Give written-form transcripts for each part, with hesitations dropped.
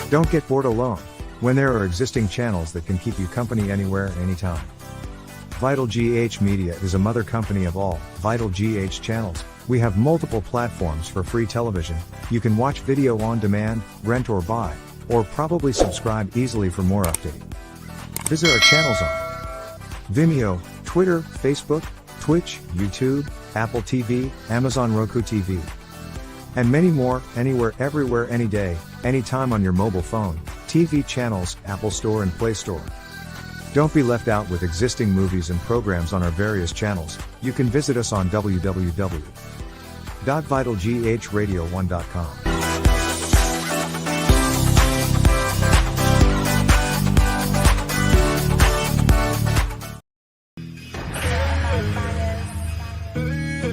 Don't get bored alone, when there are existing channels that can keep you company anywhere, anytime. Vital GH Media is a mother company of all Vital GH channels. We have multiple platforms for free television. You can watch video on demand, rent or buy, or probably subscribe easily for more updates. Visit our channels on Vimeo, Twitter, Facebook, Twitch, YouTube, Apple TV, Amazon Roku TV, and many more, anywhere, everywhere, any day, anytime on your mobile phone, TV channels, Apple Store and Play Store. Don't be left out with existing movies and programs on our various channels. You can visit us on www.vitalghradio1.com.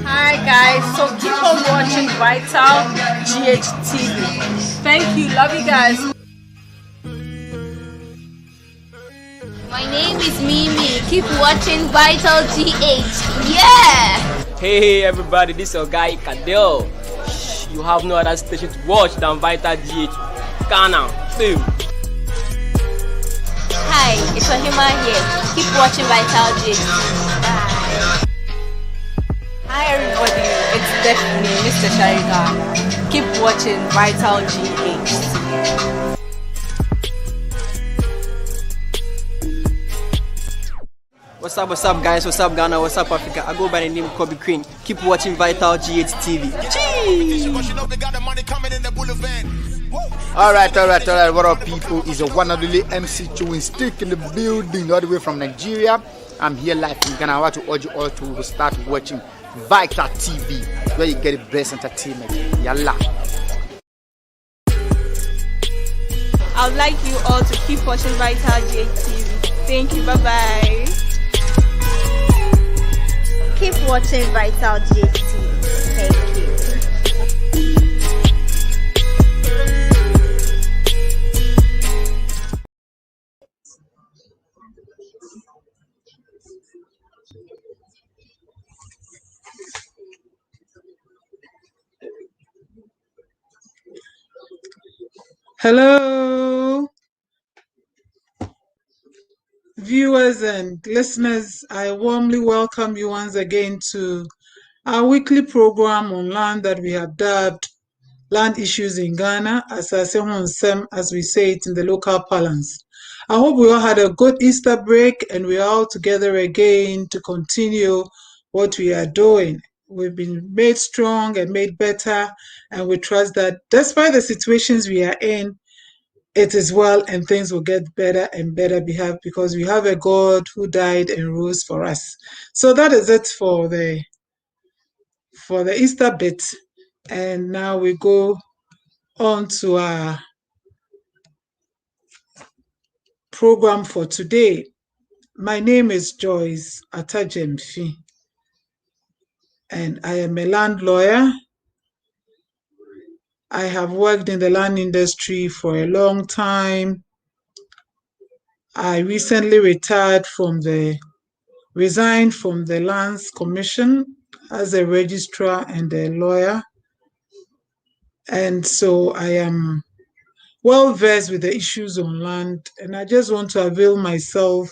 Hi guys, so keep on watching Vital GH TV. Thank you, love you guys. My name is Mimi. Keep watching Vital GH. Yeah! Hey everybody, this is your guy Kadel. You have no other station to watch than Vital GH. Ghana, film. Hi, it's Ohima here. Keep watching Vital GH. Bye. Hi everybody, it's Stephanie, Mr. Sharika. Keep watching Vital GH. What's up guys, what's up Ghana, what's up Africa? I go by the name Kobe Queen. Keep watching Vital GH TV. Alright, what up people? Is a one and only MC Chewing Stick in the building all the way from Nigeria. I'm here live in Ghana. I want to urge you all to start watching Vital TV, where you get the best entertainment. Yalla. I would like you all to keep watching Vital GH TV. Thank you, bye-bye. Keep watching Vital GH TV. Thank you. Hello, viewers and listeners. I warmly welcome you once again to our weekly program on land that we have dubbed Land Issues in Ghana, Nsaase Ho Nsem, as we say it in the local parlance. I hope we all had a good Easter break and we are all together again to continue what we are doing. We've been made strong and made better, and we trust that despite the situations we are in, it is well and things will get better and better because we have a God who died and rose for us. So that is it for the Easter bit. And now we go on to our program for today. My name is Joyce Atajemfi, and I am a land lawyer. I have worked in the land industry for a long time. I recently resigned from the Lands Commission as a registrar and a lawyer. And so I am well versed with the issues on land, and I just want to avail myself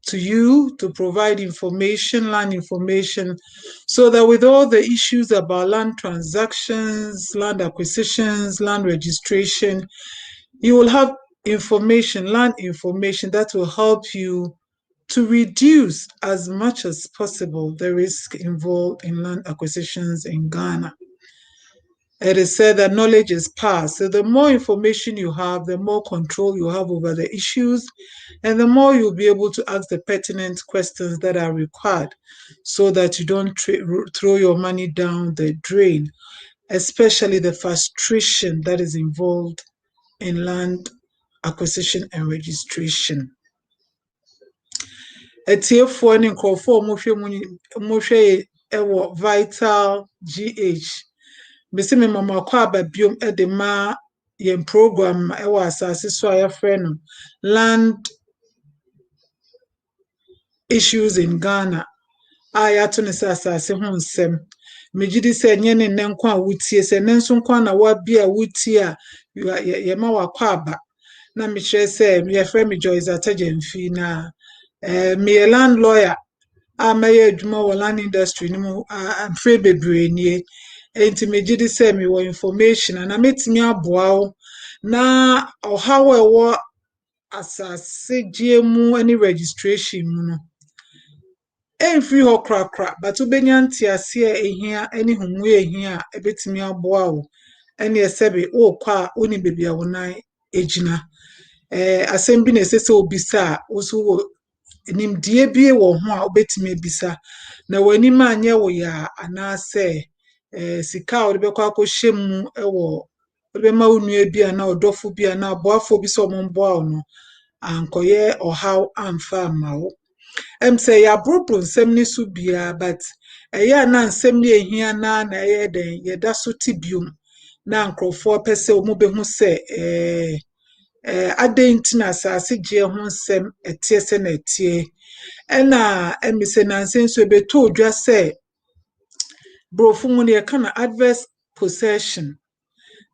to you to provide information, land information, so that with all the issues about land transactions, land acquisitions, land registration, you will have information, land information that will help you to reduce as much as possible the risk involved in land acquisitions in Ghana. It is said that knowledge is power. So the more information you have, the more control you have over the issues, and the more you'll be able to ask the pertinent questions that are required so that you don't throw your money down the drain, especially the frustration that is involved in land acquisition and registration. Etiefoɔ ne nkurɔfoɔ mohwɛ ɛwɔ Vital GH. Bisi me mama kwa ababiom de ma yen program ewa asase so a yɛfrɛ no Land Issues in Ghana. A yɛato ne sɛ Nsaase Ho Nsem. Megidi sɛ nye ne nko a wotie sɛ ne nso nko na wabi a wotie a yɛma wakɔ aba na mekyerɛ sɛ meyɛfrɛ me Joyce Atagyenfi na meyɛ land lawyer a mɛyɛ adwuma wɔ land industry no mu mfrɛ bebree nie. Enti megye di sɛ mewɔ information na metumi aboa wo na ɔhaw a ɛwɔ asase gye mu ne registration mu no ɛmfiri hɔ korakora but wobɛnya ntease a ehia ne humu a ehia a ɛbɛtumi aboa wo ɛne ɛsɛbe wokɔ a woni baabi a wo nan egyina. Asɛm bi na ɛsɛ sɛ obisa a wo so wɔ nimdeɛ bi wɔ ho a wobɛtumi abisa na w'anim anyɛ wo ya anaasɛ sika a wode bɛkɔ akɔhyɛ mu wɔ wode bɛma wo nua bi anaa ɔdɔfo bi anaa aboafo bi sɛ ɔmo mboa wo no ankɔyɛ ɔhaw amfa amma wo. Sɛ yɛaborɔborɔ nsɛm ne so biara but ɛyɛ a na nsɛm ne ehia na ɛyɛ dɛn yɛda so te biom na nkurɔfoɔ pɛ sɛ ɔmo bɛhu sɛ adɛn nti na asase gye ho nsɛm ɛteɛ sɛ na ɛteɛ ɛna sɛ nanse nso ɛbɛtɔ odwa sɛ borɔfo mu no yɛka no adverse possession.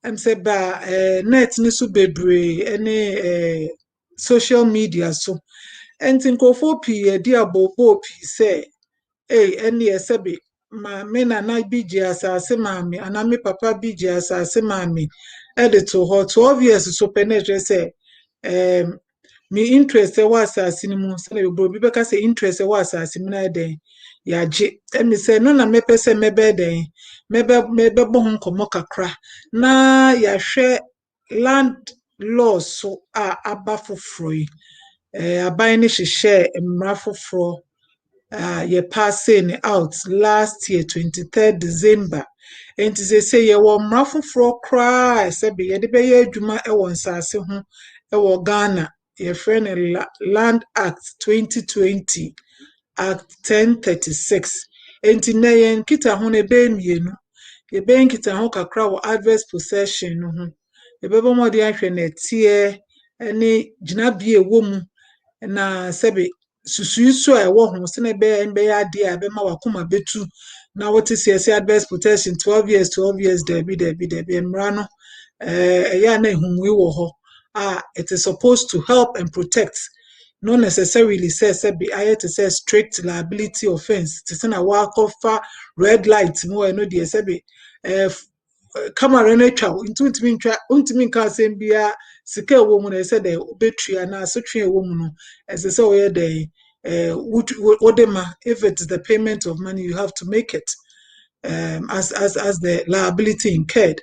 Sɛ ba net ne so bebree ne social media so nti nkurɔfoɔ pii yɛde abɔbɔɔ pii sɛ ɛne ɛsɛbe me nana bi gye asase maame anaa me papa bi gye asase maame ɛde to hɔ 12 years so pɛ na ɛkyerɛ sɛ me interest ɛwɔ asase no mu sɛ na obi bɛka sɛ interest ɛwɔ asase mu na ɛdɛn yɛagye ɛne sɛ no na mɛpɛ sɛ mɛbɛ dɛn mɛbɛbɔ ho nkɔmmɔ kakra na yɛahwɛ land law so a aba foforɔ yi aban no hyehyɛ mmara foforɔ yɛpaasee ne out last year 23rd December. Enti sɛ yɛwɔ mmara foforɔ koraa sɛbe yɛde bɛyɛ adwuma ɛwɔ nsase ho ɛwɔ Ghana yɛfrɛ no Land Act 2020 Act 1036. Enti na yɛn kita ho no ɛbɛyɛ mmienu yɛbɛyɛ kita ho kakra wɔ adverse possession no ho yɛbɛbɔ mmɔden ahwɛ na ɛteɛ ne gyinabea ɛwɔ mu na sɛbe susui so a ɛwɔ ho sɛ na ɛbɛyɛ adeɛ a ɛbɛma wakoma bɛtu na wote sɛ adverse possession 12 years dabi mmara no ɛyɛ a na ehumui wɔ hɔ it is supposed to help and protect, not necessarily sɛbe ayɛ te sɛ strict liability offense te sɛ na wakɔfa red light mu ɛno deɛ sɛbe camera no atwa wo nti wontumi nka asɛm biara sika ɛwɔ mu na ɛsɛ dɛ wobɛtua na asotwe ɛwɔ mu no ɛsɛ sɛ woyɛ dɛ wode ma if it is the payment of money you have to make it as the liability incurred.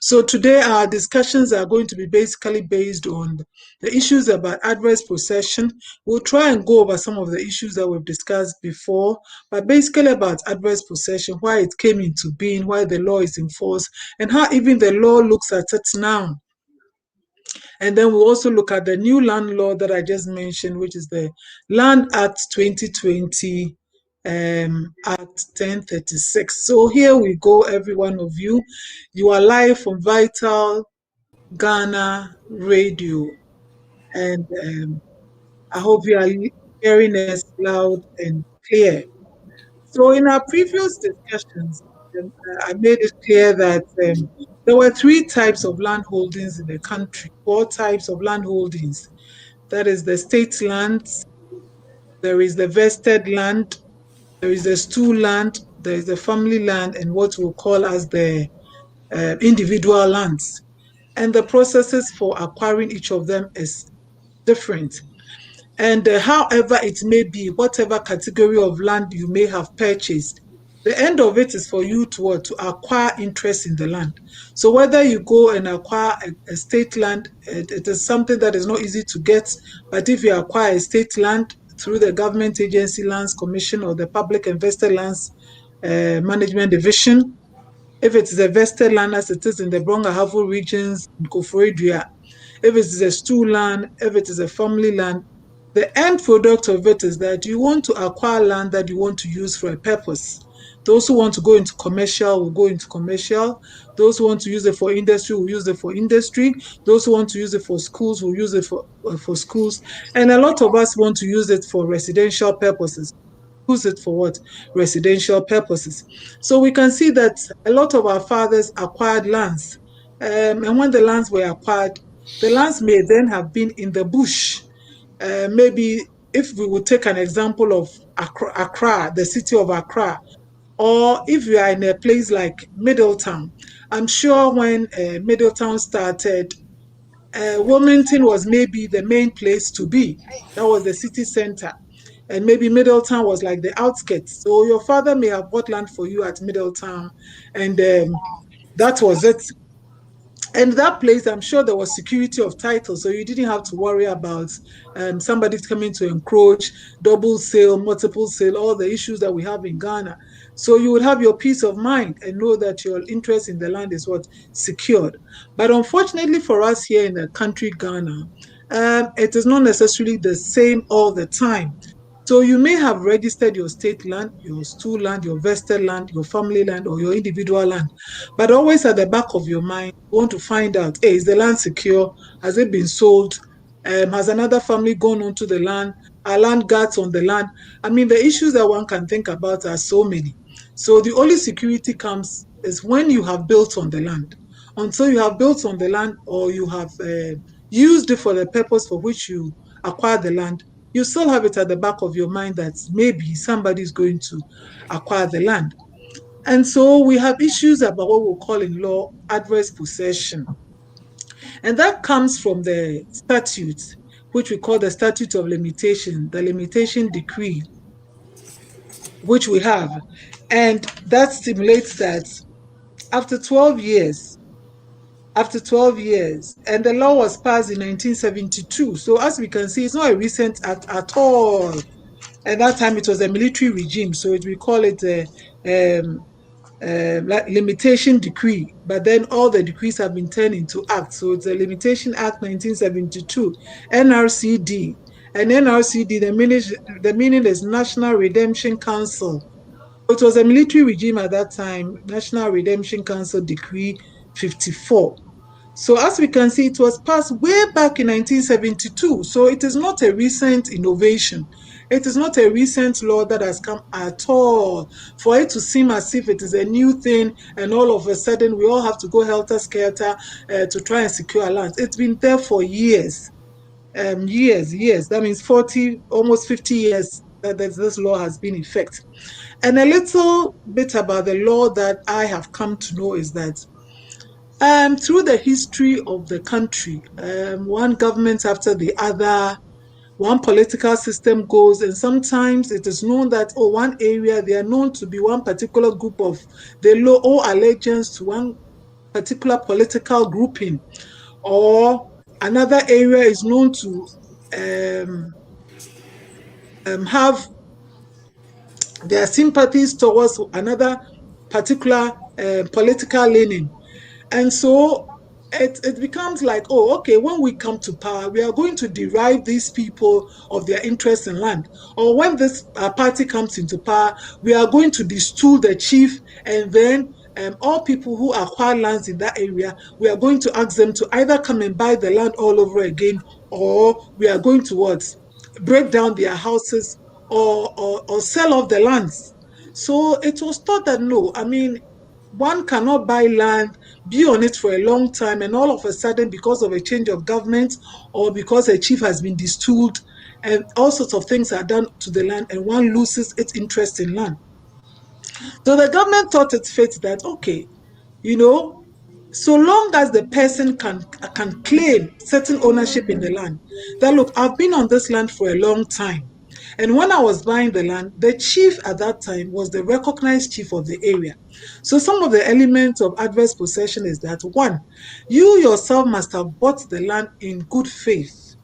So today our discussions are going to be basically based on the issues about adverse possession. We'll try and go over some of the issues that we've discussed before, but basically about adverse possession, why it came into being, why the law is enforced, and how even the law looks at it now. And then we'll also look at the new land law that I just mentioned, which is the Land Act 2020 Act 1036. So here we go, every one of you. You are live from Vital Ghana Radio, and I hope you are hearing us loud and clear. So in our previous discussions, I made it clear that there were 3 types of land holdings in the country, 4 types of land holdings. That is the state lands, there is the vested land, there is the stool land, there is the family land, and what we'll call as the individual lands. And the processes for acquiring each of them is different. And however it may be, whatever category of land you may have purchased, the end of it is for you to acquire interest in the land. So whether you go and acquire a state land, it is something that is not easy to get. But if you acquire a state land through the government agency Lands Commission or the Public Investor Lands Management Division, if it is a vested land as it is in the Brong-Ahafo regions, in Koforidua, if it is a stool land, if it is a family land, the end product of it is that you want to acquire land that you want to use for a purpose. Those who want to go into commercial will go into commercial. Those who want to use it for industry will use it for industry. Those who want to use it for schools will use it for schools. And a lot of us want to use it for residential purposes. Use it for what? Residential purposes. So we can see that a lot of our fathers acquired lands. And when the lands were acquired, The lands may then have been in the bush. Maybe if we would take an example of Accra, the city of Accra, or if you are in a place like Middletown, I'm sure when Middletown started, Wilmington was maybe the main place to be. That was the city center. And maybe Middletown was like the outskirts. So your father may have bought land for you at Middletown, and that was it. And that place, I'm sure there was security of title, so you didn't have to worry about somebody coming to encroach, double sale, multiple sale, all the issues that we have in Ghana. So you would have your peace of mind and know that your interest in the land is what secured. But unfortunately for us here in the country Ghana, it is not necessarily the same all the time. So you may have registered your state land, your stool land, your vested land, your family land, or your individual land. But always at the back of your mind, you want to find out, hey, is the land secure? Has it been sold? Has another family gone onto the land? Are land guards on the land? I mean, the issues that one can think about are so many. So the only security comes is when you have built on the land. Until you have built on the land or you have used it for the purpose for which you acquired the land, you still have it at the back of your mind that maybe somebody is going to acquire the land. And so we have issues about what we call in law adverse possession. And that comes from the statutes, which we call the statute of limitation, the limitation decree, which we have. And that stimulates that after 12 years, and the law was passed in 1972. So as we can see, it's not a recent act at all. At that time, it was a military regime, so we call it a limitation decree. But then all the decrees have been turned into acts. So it's a Limitation Act 1972, NRCD. And NRCD, the meaning is National Redemption Council. It was a military regime at that time, National Redemption Council Decree 54. So as we can see, it was passed way back in 1972. So it is not a recent innovation. It is not a recent law that has come at all. For it to seem as if it is a new thing and all of a sudden we all have to go helter-skelter to try and secure our lands. It's been there for years. Years. That means 40, almost 50 years that this law has been in effect. And a little bit about the law that I have come to know is that through the history of the country, one government after the other, one political system goes, and sometimes it is known that, one area, they are known to be one particular group of, they owe allegiance to one particular political grouping, or another area is known to have their sympathies towards another particular political leaning. And so it becomes like, okay, when we come to power, we are going to derive these people of their interest in land. Or when this party comes into power, we are going to destool the chief, and then all people who acquire lands in that area, we are going to ask them to either come and buy the land all over again, or we are going to break down their houses or sell off the lands. So it was thought that no, I mean, one cannot buy land, be on it for a long time, and all of a sudden, because of a change of government or because a chief has been destooled, and all sorts of things are done to the land, and one loses its interest in land. So the government thought it fit that, okay, so long as the person can claim certain ownership in the land, that look, I've been on this land for a long time. And when I was buying the land, the chief at that time was the recognized chief of the area. So some of the elements of adverse possession is that, one, you yourself must have bought the land in good faith.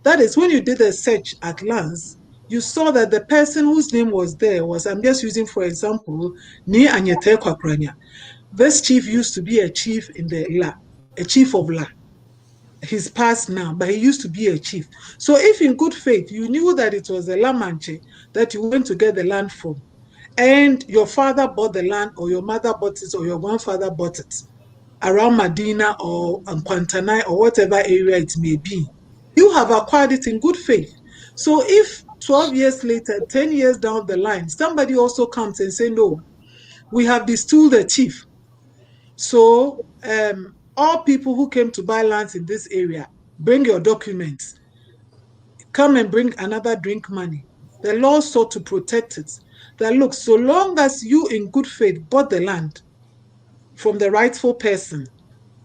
That is, when you did a search at lands, you saw that the person whose name was there was, I'm just using for example, Ni Anyete Kwakranya. This chief used to be a chief in the La, a chief of La. He's passed now, but he used to be a chief. So if in good faith, you knew that it was a Lamanche that you went to get the land from, and your father bought the land, or your mother bought it, or your grandfather bought it, around Medina or Kwantanai or whatever area it may be, you have acquired it in good faith. So if 12 years later, 10 years down the line, somebody also comes and say, no, we have destooled the chief. So all people who came to buy lands in this area, bring your documents. Come and bring another drink money. The law sought to protect it. That look, so long as you in good faith bought the land from the rightful person,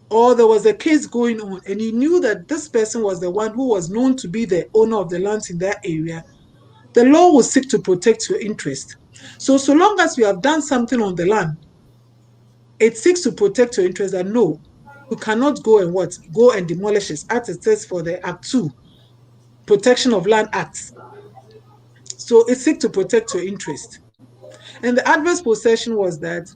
or there was a case going on and you knew that this person was the one who was known to be the owner of the lands in that area, the law will seek to protect your interest. So long as you have done something on the land, it seeks to protect your interest. And no, you cannot go and what? Go and demolish it, as it says for the Act 2, Protection of Land Acts. So it seeks to protect your interest. And the adverse possession was that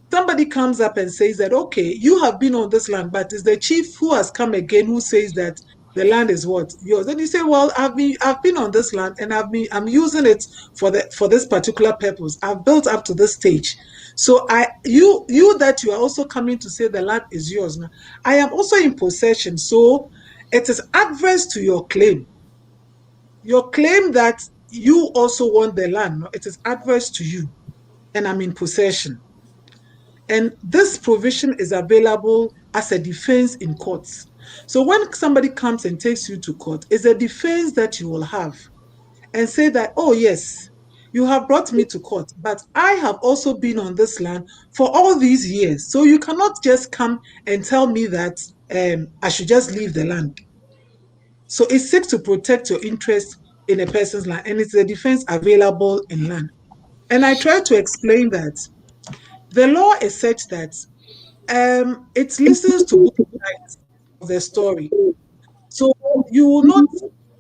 somebody comes up and says that, okay, you have been on this land, but it's the chief who has come again who says that the land is what? Yours. And you say, well, I've been on this land and I'm using it for this particular purpose. I've built up to this stage. So you that you are also coming to say the land is yours now. I am also in possession. So it is adverse to your claim. Your claim that you also want the land, no, it is adverse to you, and I'm in possession. And this provision is available as a defense in courts. So when somebody comes and takes you to court, it's a defense that you will have and say that, oh, yes, you have brought me to court, but I have also been on this land for all these years. So you cannot just come and tell me that I should just leave the land. So it seeks to protect your interest in a person's land, and it's a defense available in land. And I try to explain that the law is such that it listens to both sides of the story. So you will not,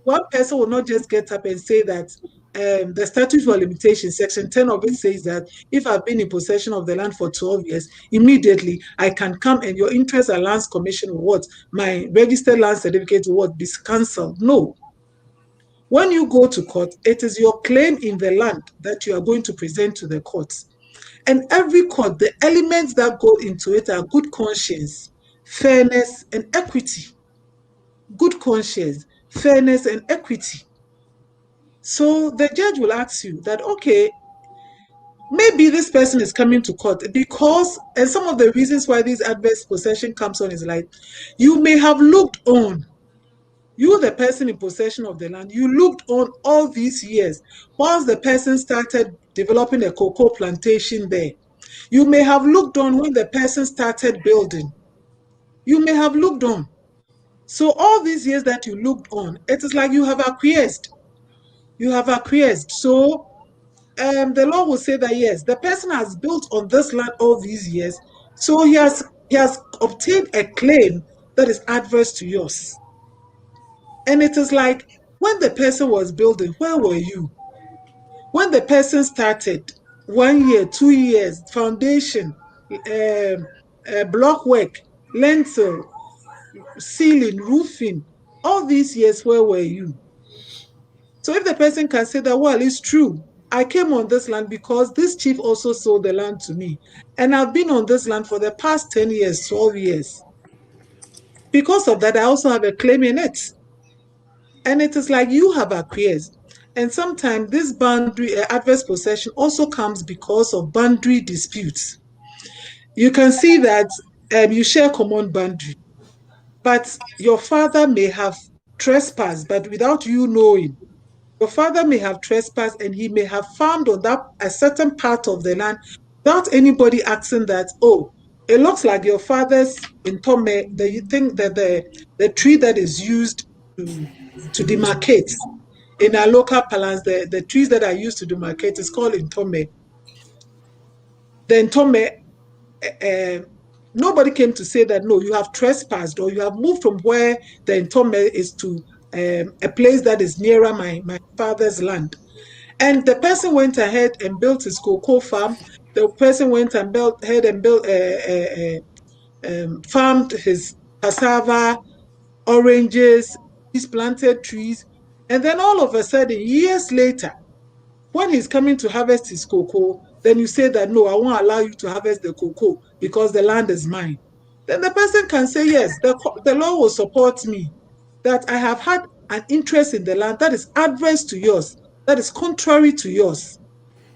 one person will not just get up and say that the statute for limitation, section 10 of it says that if I've been in possession of the land for 12 years, immediately I can come and your interest and lands commission will what? My registered land certificate will what? Be cancelled. No. When you go to court, it is your claim in the land that you are going to present to the courts. And every court, the elements that go into it are good conscience, fairness, and equity. Good conscience, fairness, and equity. So the judge will ask you that, okay, maybe this person is coming to court because, and some of the reasons why this adverse possession comes on is like, you may have looked on, you, the person in possession of the land, you looked on all these years whilst the person started developing a cocoa plantation there. You may have looked on when the person started building. You may have looked on. So all these years that you looked on, it is like you have acquiesced. You have acquiesced. So the law will say that yes, the person has built on this land all these years. So he has obtained a claim that is adverse to yours. And it is like when the person was building, where were you? When the person started, 1 year, 2 years, foundation, block work, lintel, ceiling, roofing, all these years, where were you? So if the person can say that, well, it's true, I came on this land because this chief also sold the land to me. And I've been on this land for the past 10 years, 12 years. Because of that, I also have a claim in it. And it is like you have acquiesced. And sometimes this boundary, adverse possession also comes because of boundary disputes. You can see that you share common boundary, but your father may have trespassed, but without you knowing. Your father may have trespassed and he may have farmed on that a certain part of the land without anybody asking that, oh, it looks like your father's in Tome, you think that the tree that is used to demarcate in our local parlance, the trees that are used to demarcate is called Ntome. The Ntome, nobody came to say that, no, you have trespassed or you have moved from where the Ntome is to a place that is nearer my father's land. And the person went ahead and built his cocoa farm. The person went and farmed his cassava, oranges, he's planted trees. And then all of a sudden, years later, when he's coming to harvest his cocoa, then you say that, no, I won't allow you to harvest the cocoa because the land is mine. Then the person can say, yes, the law will support me, that I have had an interest in the land that is adverse to yours, that is contrary to yours.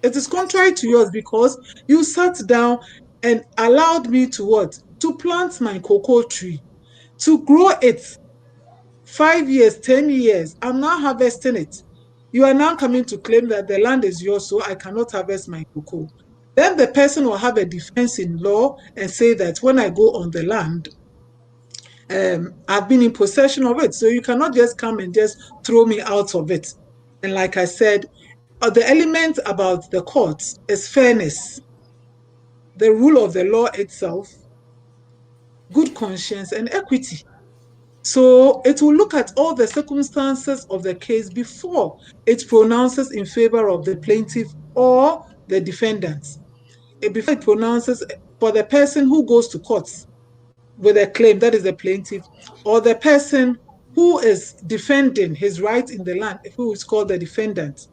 It is contrary to yours because you sat down and allowed me to what? to plant my cocoa tree, to grow it 5 years, 10 years. I'm now harvesting it. You are now coming to claim that the land is yours, so I cannot harvest my cocoa. Then the person will have a defense in law and say that when I go on the land, I've been in possession of it. So you cannot just come and just throw me out of it. And like I said, the element about the courts is fairness, the rule of the law itself, good conscience, and equity. So it will look at all the circumstances of the case before it pronounces in favor of the plaintiff or the defendant. Before it pronounces for the person who goes to courts with a claim, that is the plaintiff, or the person who is defending his right in the land, who is called the defendant.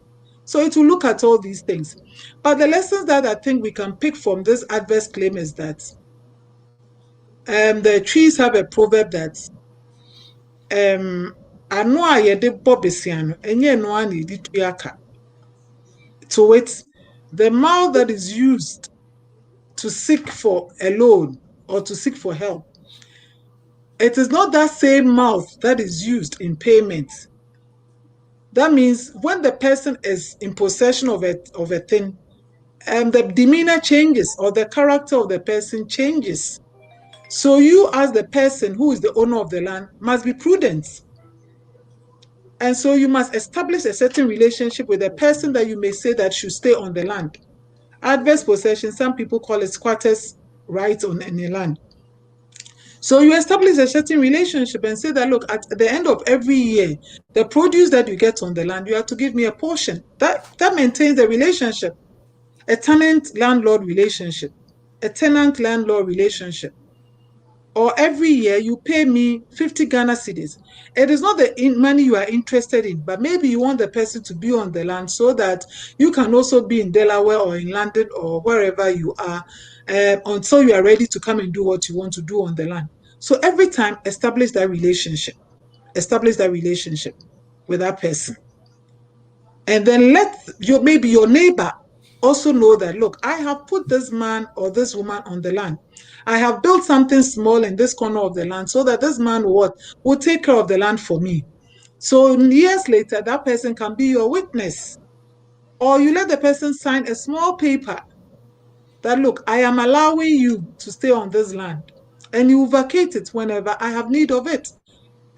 So it will look at all these things. But the lessons that I think we can pick from this adverse claim is that the trees have a proverb that ano a yɛde bɔ besia no ɛnyɛ no a na yɛde tua ka. To it, the mouth that is used to seek for a loan or to seek for help, it is not that same mouth that is used in payment. That means when the person is in possession of a thing, the demeanor changes or the character of the person changes. So you, as the person who is the owner of the land, must be prudent. And so you must establish a certain relationship with the person that you may say that should stay on the land. Adverse possession, some people call it squatters' rights on any land. So you establish a certain relationship and say that, look, at the end of every year, the produce that you get on the land, you have to give me a portion. That maintains the relationship, a tenant-landlord relationship, a tenant-landlord relationship. Or every year you pay me 50 Ghana cedis. It is not the money you are interested in, but maybe you want the person to be on the land so that you can also be in Delaware or in London or wherever you are until you are ready to come and do what you want to do on the land. So every time, establish that relationship with that person. And then let maybe your neighbor also know that, look, I have put this man or this woman on the land. I have built something small in this corner of the land so that this man will take care of the land for me. So years later, that person can be your witness. Or you let the person sign a small paper that, look, I am allowing you to stay on this land. And you vacate it whenever I have need of it.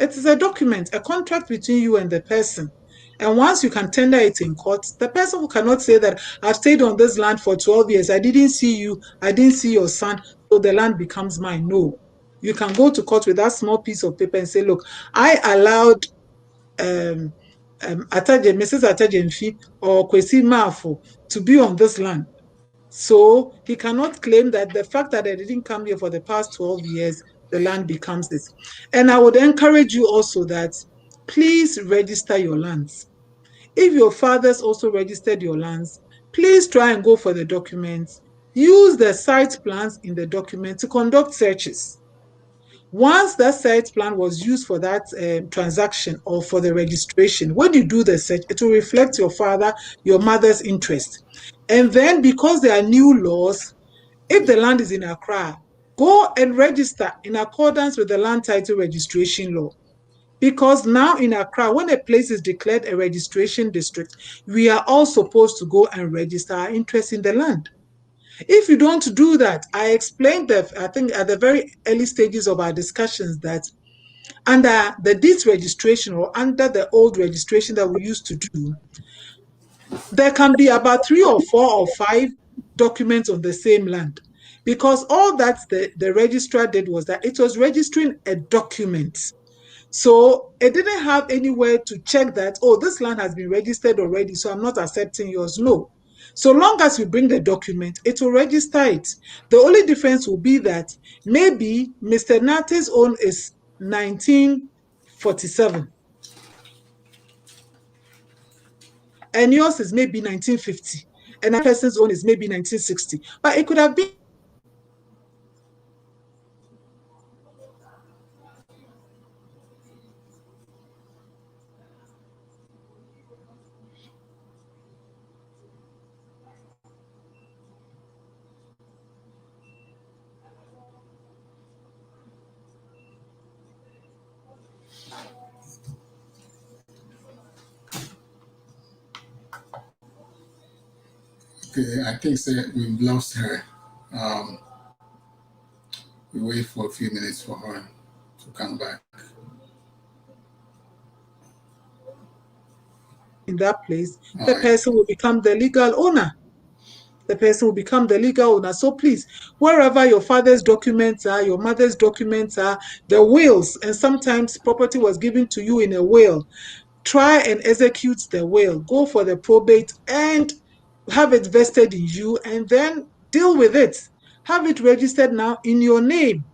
It is a document, a contract between you and the person. And once you can tender it in court, the person who cannot say that I've stayed on this land for 12 years, I didn't see you, I didn't see your son, so the land becomes mine. No. You can go to court with that small piece of paper and say, look, I allowed Mrs. Atajemfi or Kwesi Mafo to be on this land. So he cannot claim that the fact that I didn't come here for the past 12 years, the land becomes this. And I would encourage you also that please register your lands. If your fathers also registered your lands, please try and go for the documents. Use the site plans in the document to conduct searches. Once that site plan was used for that transaction or for the registration, when you do the search, it will reflect your father, your mother's interest. And then because there are new laws, if the land is in Accra, go and register in accordance with the land title registration law. Because now in Accra, when a place is declared a registration district, we are all supposed to go and register our interest in the land. If you don't do that, I explained that, I think at the very early stages of our discussions, that under the deeds registration or under the old registration that we used to do, there can be about 3 or 4 or 5 documents on the same land. Because all that the registrar did was that it was registering a document. So it didn't have anywhere to check that, oh, this land has been registered already, so I'm not accepting yours. No. So long as you bring the document, it will register it. The only difference will be that maybe Mr. Nate's own is 1947 and yours is maybe 1950 and that person's own is maybe 1960. But it could have been Okay, I think we've lost her. Um, we wait for a few minutes for her to come back. In that place, All the right. person will become the legal owner. The person will become the legal owner. So please, wherever your father's documents are, your mother's documents are, the wills, and sometimes property was given to you in a will, try and execute the will. Go for the probate and have it vested in you, and then deal with it. Have it registered now in your name.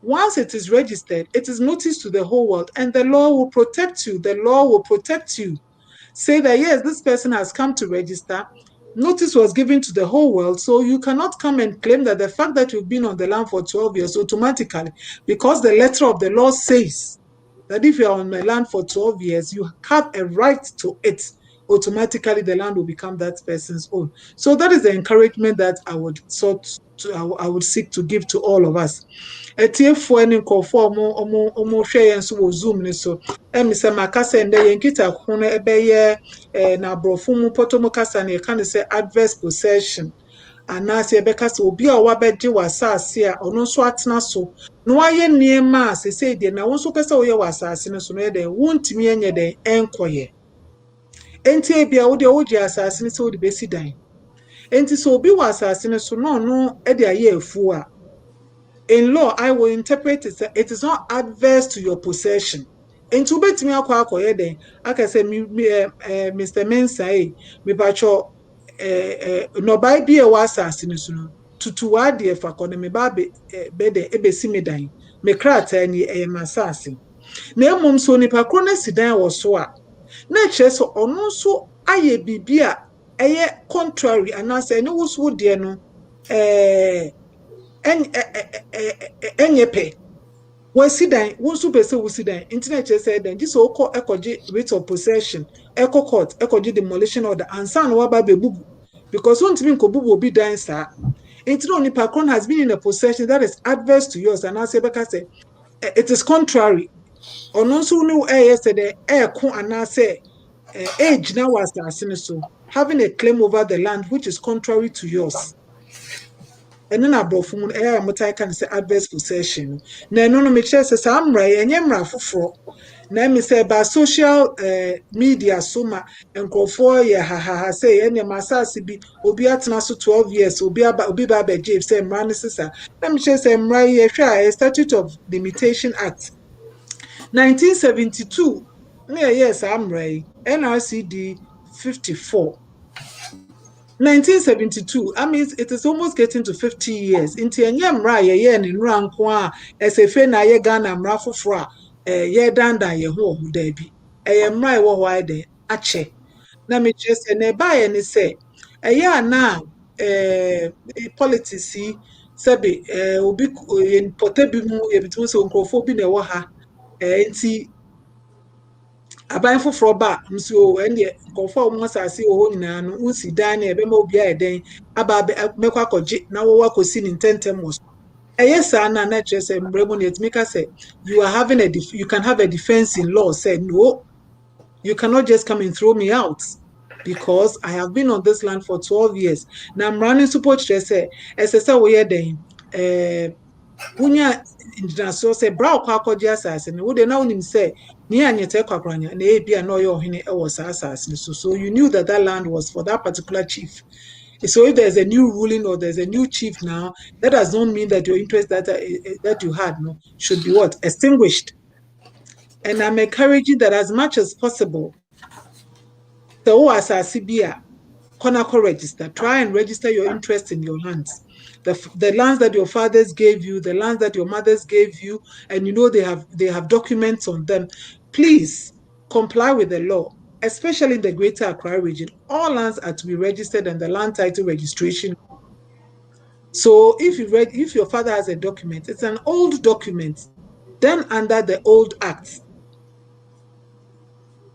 Once it is registered, it is noticed to the whole world, and the law will protect you. The law will protect you. Say that, yes, this person has come to register. Notice was given to the whole world, so you cannot come and claim that the fact that you've been on the land for 12 years automatically, because the letter of the law says that if you're on the land for 12 years, you have a right to it. Automatically, the land will become that person's own. So that is the encouragement that I would I would seek to give to all of us. Etiefoɔ ne nkɔfoɔ ɔmo hwɛ yɛn nso wɔ zoom ne so ɛmi sɛ maka sɛ ndɛ yɛn kita ho no ɛbɛyɛ na aborɔfo mu pɔtɔ kasa na yɛka ne sɛ adverse possession anaasɛ yɛbɛka sɛ obi a wabɛgye w'asase a ɔno nso atena so na wayɛ nneɛma a sesei deɛ na wo nso pɛ sɛ woyɛ wɔ asase no so no yɛ dɛ wontumi ɛnyɛ dɛ ɛnkɔyɛ enti ebia wo deɛ wogye asase no sɛ wode bɛsi dan enti sɛ obi wɔ asase no so na ɔno ɛde ayɛ afuo a in law, I will interpret it. It is not adverse to your possession. And to bet me akwa den, aka say Mr. Mensah, me pacho no by be a wasa sinusuno. To wad the fa kone me ba be de ebesi me dan. Me krata ni masasi. Na emom so nipa kro na sidan wo so a. Na kire so ono so aye bibia eye contrary anase ne wo so de no enye pe wasi dan wo nso pese wasi dan internet say dan ji so okọ ekoje rate of possession eko court ekoje demolition order ansa na waba be bubu because won timi nko bubu obi dan sa internet onipa kron has been in a possession that is adverse to yours and as ebeka say it is contrary ono nso ni yesterday eko anase age na was asine so having a claim over the land which is contrary to yours. And then abrofu mu eh amotai kan say adverse possession na no me kire say samra enye mra foforo na me say ba social media soma enkofo ye ha say ene masase bi obi atena so 12 years obi ba beje say mra ne sisa na me kire say mra ye hwa statute of limitation act 1972 na yes amra NRCD 54 1972, I mean, it is almost getting to 50 years. Inti enye mra ye ni nra nko a esefe na ye Ghana mra foforo a ye dandan ye ho ohu da bi. Eye mra e wo ho ade ache. Na me chese na ba ye ni se eye ana politics yi sebe obi potabi mu ye bitu so nkrofo bi na wo ha nti aban foforo ba nso ene nkofo mo asase wo nyina no unsi dan na ebe ma obi a eden aba mekwa akọje na wo wakosi ni ntentem mo eyesa na chese mbremu na etmika say you are having you can have a defense in law said no you cannot just come and throw me out because I have been on this land for 12 years na I'm running support chese esese wo ye den wunya international say bra kwa akọje asase no wo de na unim say ni anyete kwakranya na ebia na oyo ohene e was asase so you knew that land was for that particular chief. So if there's a new ruling or there's a new chief now, that does not mean that your interest that you had no should be what extinguished. And I'm encouraging that as much as possible, the OASACBIA Konako register. Try and register your interest in your lands. The lands that your fathers gave you, the lands that your mothers gave you, and you know they have documents on them. Please comply with the law, especially in the Greater Accra region. All lands are to be registered and the land title registration. So if your father has a document, it's an old document, done under the old act,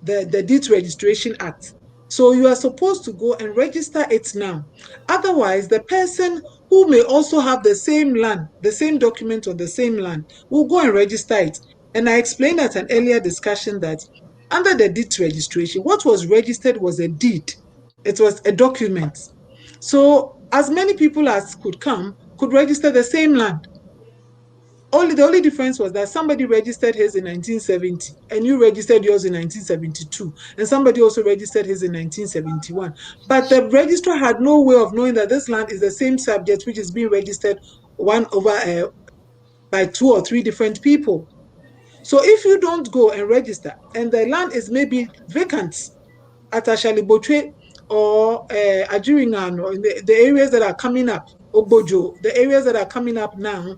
the Deed Registration Act. So you are supposed to go and register it now. Otherwise, the person who may also have the same land, the same document on the same land, will go and register it. And I explained at an earlier discussion that under the deed registration, what was registered was a deed. It was a document. So as many people as could come could register the same land. The only difference was that somebody registered his in 1970 and you registered yours in 1972, and somebody also registered his in 1971. But the registrar had no way of knowing that this land is the same subject which is being registered by 2 or 3 different people. So if you don't go and register and the land is maybe vacant at Ashalibotwe or Ajiringan, or in the areas that are coming up, Obojo, the areas that are coming up now,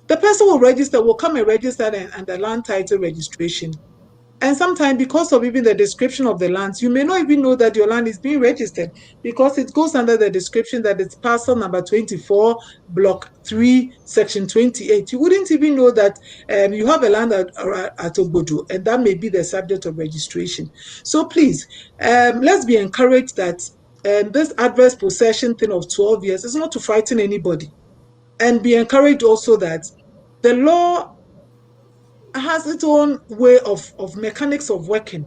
the person will come and register and the land title registration. And sometimes, because of even the description of the lands, you may not even know that your land is being registered because it goes under the description that it's parcel number 24, block 3, section 28. You wouldn't even know that you have a land at Obodo, and that may be the subject of registration. So please, let's be encouraged that this adverse possession thing of 12 years is not to frighten anybody. And be encouraged also that the law has its own way of mechanics of working.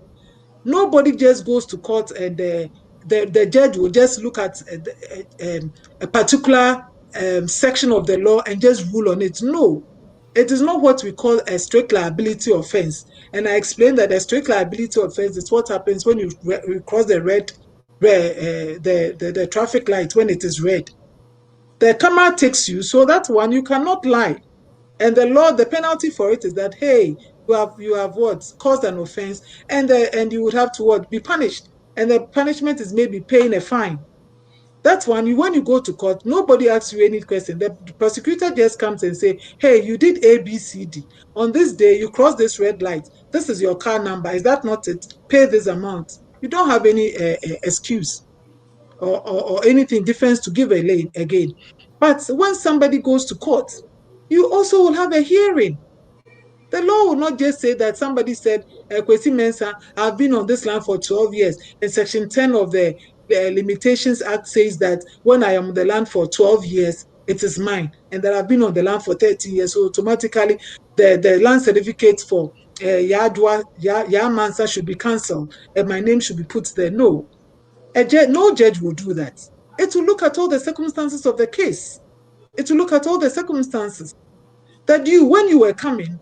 Nobody just goes to court and the judge will just look at a particular section of the law and just rule on it. No, it is not what we call a strict liability offense. And I explained that a strict liability offense is what happens when you cross the the traffic light when it is red. The camera takes you, so that one you cannot lie. And the law, the penalty for it is that, hey, you have what caused an offense, and you would have to what be punished, and the punishment is maybe paying a fine. That's one. When you go to court, nobody asks you any question. The prosecutor just comes and say, hey, you did A, B, C, D. On this day, you crossed this red light. This is your car number. Is that not it? Pay this amount. You don't have any excuse or anything different to give again. But when somebody goes to court, you also will have a hearing. The law will not just say that somebody said, Kwesi Mensah, I've been on this land for 12 years. And Section 10 of the Limitations Act says that when I am on the land for 12 years, it is mine. And that I've been on the land for 30 years. So automatically, the land certificate for Yadwa, Mansa should be cancelled. And my name should be put there. No. No judge will do that. It will look at all the circumstances of the case. It will look at all the circumstances. That when you were coming,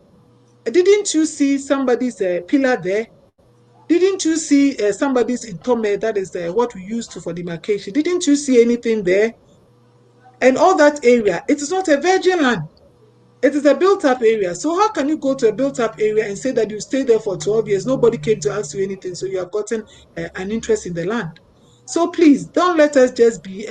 didn't you see somebody's pillar there? Didn't you see somebody's intome, that is what we use for demarcation? Didn't you see anything there? And all that area, it is not a virgin land. It is a built-up area. So how can you go to a built-up area and say that you stayed there for 12 years? Nobody came to ask you anything, so you have gotten an interest in the land. So please, don't let us just be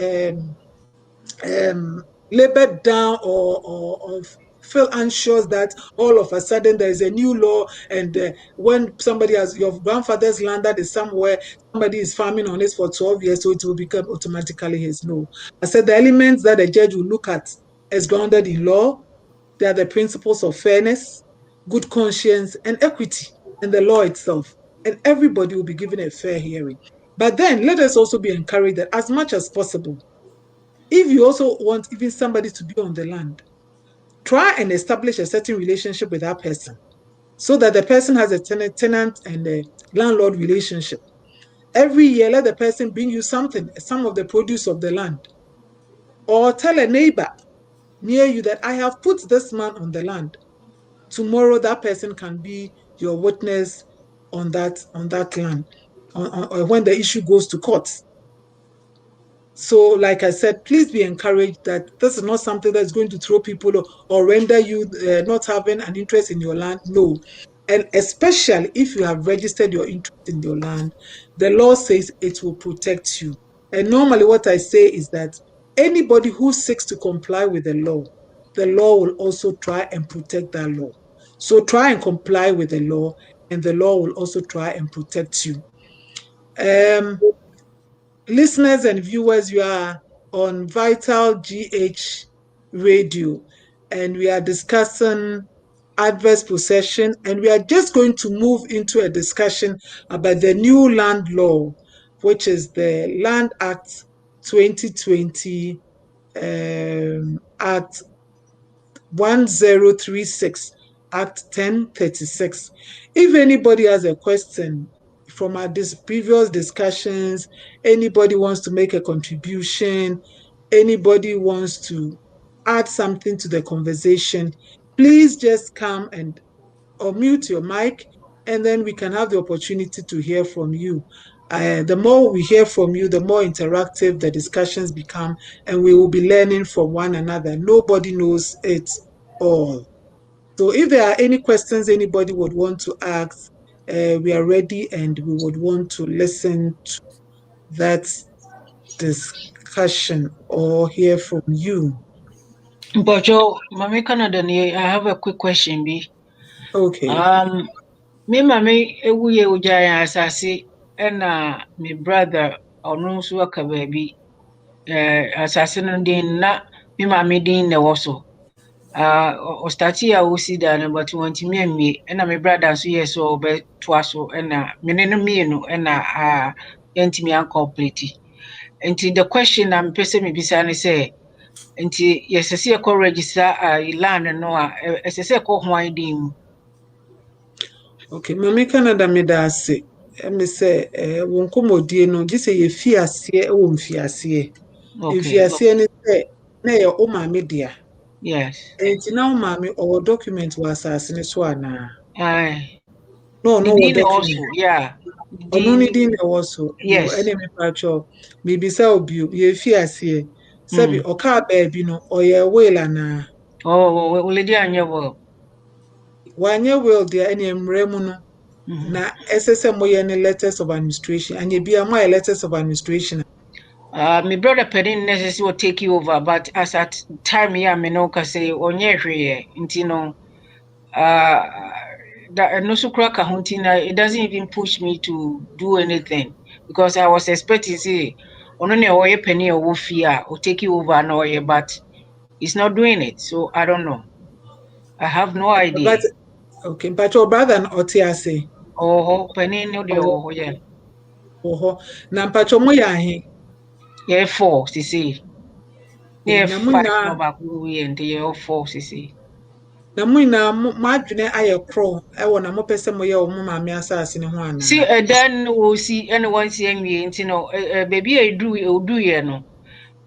labored down or feel anxious that all of a sudden there is a new law, and when somebody has your grandfather's land that is somewhere, somebody is farming on it for 12 years, so it will become automatically his. No. I said the elements that the judge will look at as grounded in law, they are the principles of fairness, good conscience, and equity in the law itself. And everybody will be given a fair hearing. But then let us also be encouraged that as much as possible, if you also want even somebody to be on the land, try and establish a certain relationship with that person so that the person has a tenant and a landlord relationship. Every year, let the person bring you something, some of the produce of the land. Or tell a neighbor near you that I have put this man on the land. Tomorrow, that person can be your witness on that land, or when the issue goes to court. So, like I said, please be encouraged that this is not something that's going to throw people or render you not having an interest in your land. No. And especially if you have registered your interest in your land, the law says it will protect you. And normally what I say is that anybody who seeks to comply with the law will also try and protect that law. So try and comply with the law, and the law will also try and protect you. Listeners and viewers, you are on Vital GH Radio, and we are discussing adverse possession, and we are just going to move into a discussion about the new land law, which is the Land Act 2020 Act 1036, Act 1036. If anybody has a question from our previous discussions, anybody wants to make a contribution, anybody wants to add something to the conversation, please just come and or mute your mic, and then we can have the opportunity to hear from you. The more we hear from you, the more interactive the discussions become, and we will be learning from one another. Nobody knows it all. So if there are any questions anybody would want to ask, we are ready and we would want to listen to that discussion or hear from you. But Joe, Mami Canada, I have a quick question, B. Okay. Me mami ewu ye ujaya asasi ena me brother ono nso aka baabi asasi no din na me mami din na ɛwɔ so o start a o si da no but wɔntumi amie ɛna me brother nso yɛ so ɔbɛtoa so ɛna me ne no mmienu ɛna yɛntumi ancomplete nti the question na mepɛ sɛ mebisa ne sɛ nti yɛsɛ sɛ yɛkɔ register land no a ɛsɛ sɛ ɛkɔ hwan din mu. Okay, Mami Canada me da ase. Me say won komodie no gye say ye fi ase wo mfi ase. Mfi Okay. ase ne say na ye o maame dia. Yes. Enti na o maame o document wa asase ne so ana. Aye. No The wo dean document. also, yeah. Ono ni din na wo so. Yo Yes. ene me pacho. Me bisa obi ye fi ase. Sabi o ka ba bi no o ye will ana. Oh, lady anya well. Wanye will dia ene mrɛ mu no. Na SSM moye ne letters of administration. Anye bia mo letters of administration. My brother Pedin necessarily will take you over, but as at time yeah, me no ka say onye hweye, nti no that no so crack it doesn't even push me to do anything because I was expecting say ono ne oye penny or fear or take you over no but he's not doing it, so I don't know. I have no idea. But okay, but your brother na ɔte ase. Oh, penny no de oh yeah. Oh, na mpacho mo ya ahe. Yeah, 4 see. Yeah, Na mo 5 nyinaa no back we and yeah 4 see. na mo nyinaa mo adwene ayɛ koro ɛwɔ na mo pɛ sɛ mo yɛ wo mo maame asase ne ho ana. See, then we see anyone see me, you know, baby, I do, you know,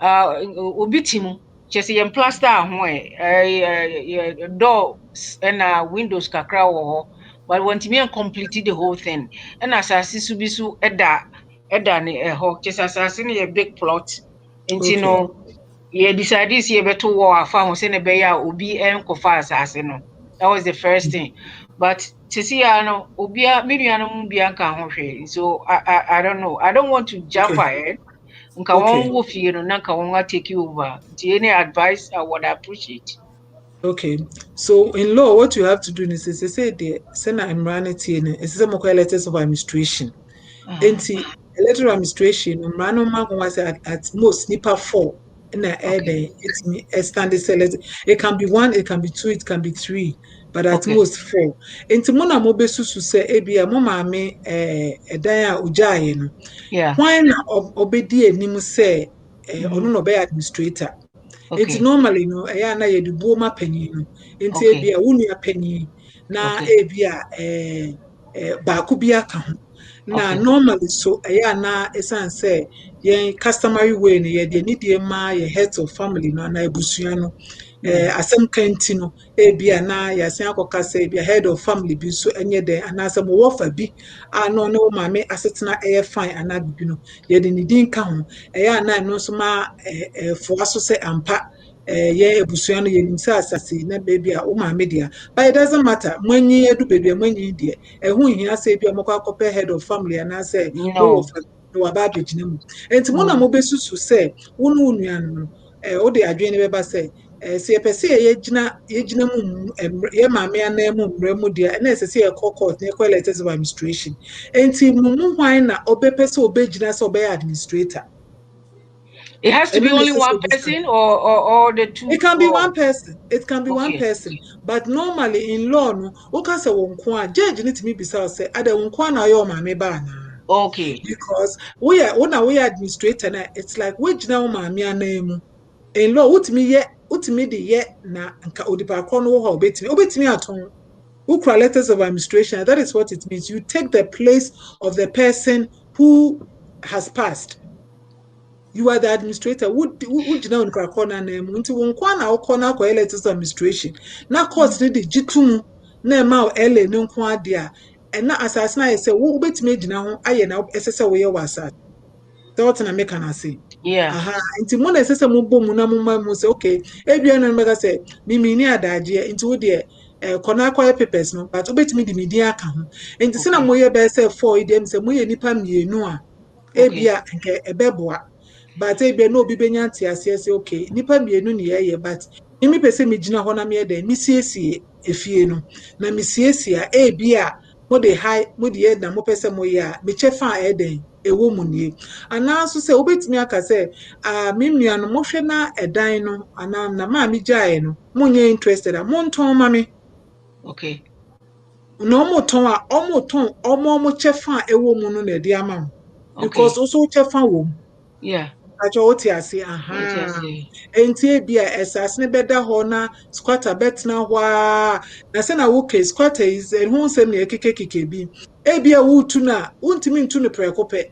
obi timu, just a plaster, doors and windows kakra wo, but want me and complete the whole thing. And as I see Subisu, Edda, ni ho, just as I see a big plot, and you Okay. know, yeah, decide this year better war, I found send a bear, obi and kofa assassin. That was the first thing. But to see ano obia mediano mbia nka ho hwe so I don't know, I don't want to jump Okay. ahead nka won Okay. wo fie no na nka won take you over. Any advice I would appreciate. Okay. So in law, what you have to do is say the send a immunity and it's some letters of administration. Enti electoral administration mmara no ma ho at most nipa 4 na Okay. it's me stand select. It can be 1, it can be 2, it can be 3, but at Okay. most 4. Enti mo na mo besusu se ebia mo maame edan a ogyae no Yeah. kwan na obedi anim se ono Mm-hmm. no be administrator. Enti Okay. normally no na ye de buoma panyin no. Enti Okay. ebia wunua panyin na Okay. ebia baako bi aka ho. Na Okay. normally so na esan say yen customary way no ye de ni de ma ye heads of family no na ebusua no Yeah. asem kanti no ebia na ya sen akoka say ebia head of family bi so enye den anasem wo fa bi no ne wo maame asetena fine anabibi no ye de ni din ka ho na no so ma fo aso say ampa ye ebusua no ye nim say asase na baby a wo maame dia, but it doesn't matter manyi edu baby manyi die ehun hia say bia mokọ akọpẹ head of family and say mo wo No. fa no wa ba begina mu enti mo na Mm. mo besusu say wo no nua no o de adwen ne beba say se ye pese ye gina mu ye maame ana mu mra mu dia na se ye court na call letters of administration enti mo hwan na obepese obegina say obe administrator. It has to And be then only it's one person or the it two can be or one person. It can be one okay. person. But normally in law, no, okay, say one judge need to me beside say, I don't want na your mame ba na. Okay. Because we are administrator na, it's like which now mame name. In law, what me ye, what me the ye na nka odipa kono wo ha obetimi aton. Ukra letters of administration, that is what it means. You take the place of the person who has passed. You are the administrator. Would you know corner name? Until one corner letters of administration. Now courts need the G2 name out L no quadia. And now as I say, who bet me now? I now SSA way was at. Thought and I make an say. Yeah. Aha, nti mo na sese mo bom na mo ma mo say okay. Ebia no mega say me ni adaje nti wo de kona akwa papers no but obetimi di me din aka ho. Nti se na Okay. mo ye be say 4 idem say mo ye nipa mienu a Okay. ebia nke ebeboa. But ebia no obi benya ntiase say okay. Nipa mienu ne ye but me pese me gina ho na me de me siesie efie no. Na me siesie a ebia mo de high mo de na mo pese mo ye a me chefa eden ewo mu nie. Ana so say obetimi aka say me nua no mohwe na edan no ana na ma me gyae no monye interested a monton ma me Okay. na omoton a omoton omo chefa a ewo mu no na de ama mo because Okay. also chefa wo mu Yeah. acho oti ase What I aha say? enti e bia esase ne beda ho na squatter betna ho a na se na wo ke squatter is hu nsem na ekekekeke bi e bia wo tu na untimi ntu ne preko pe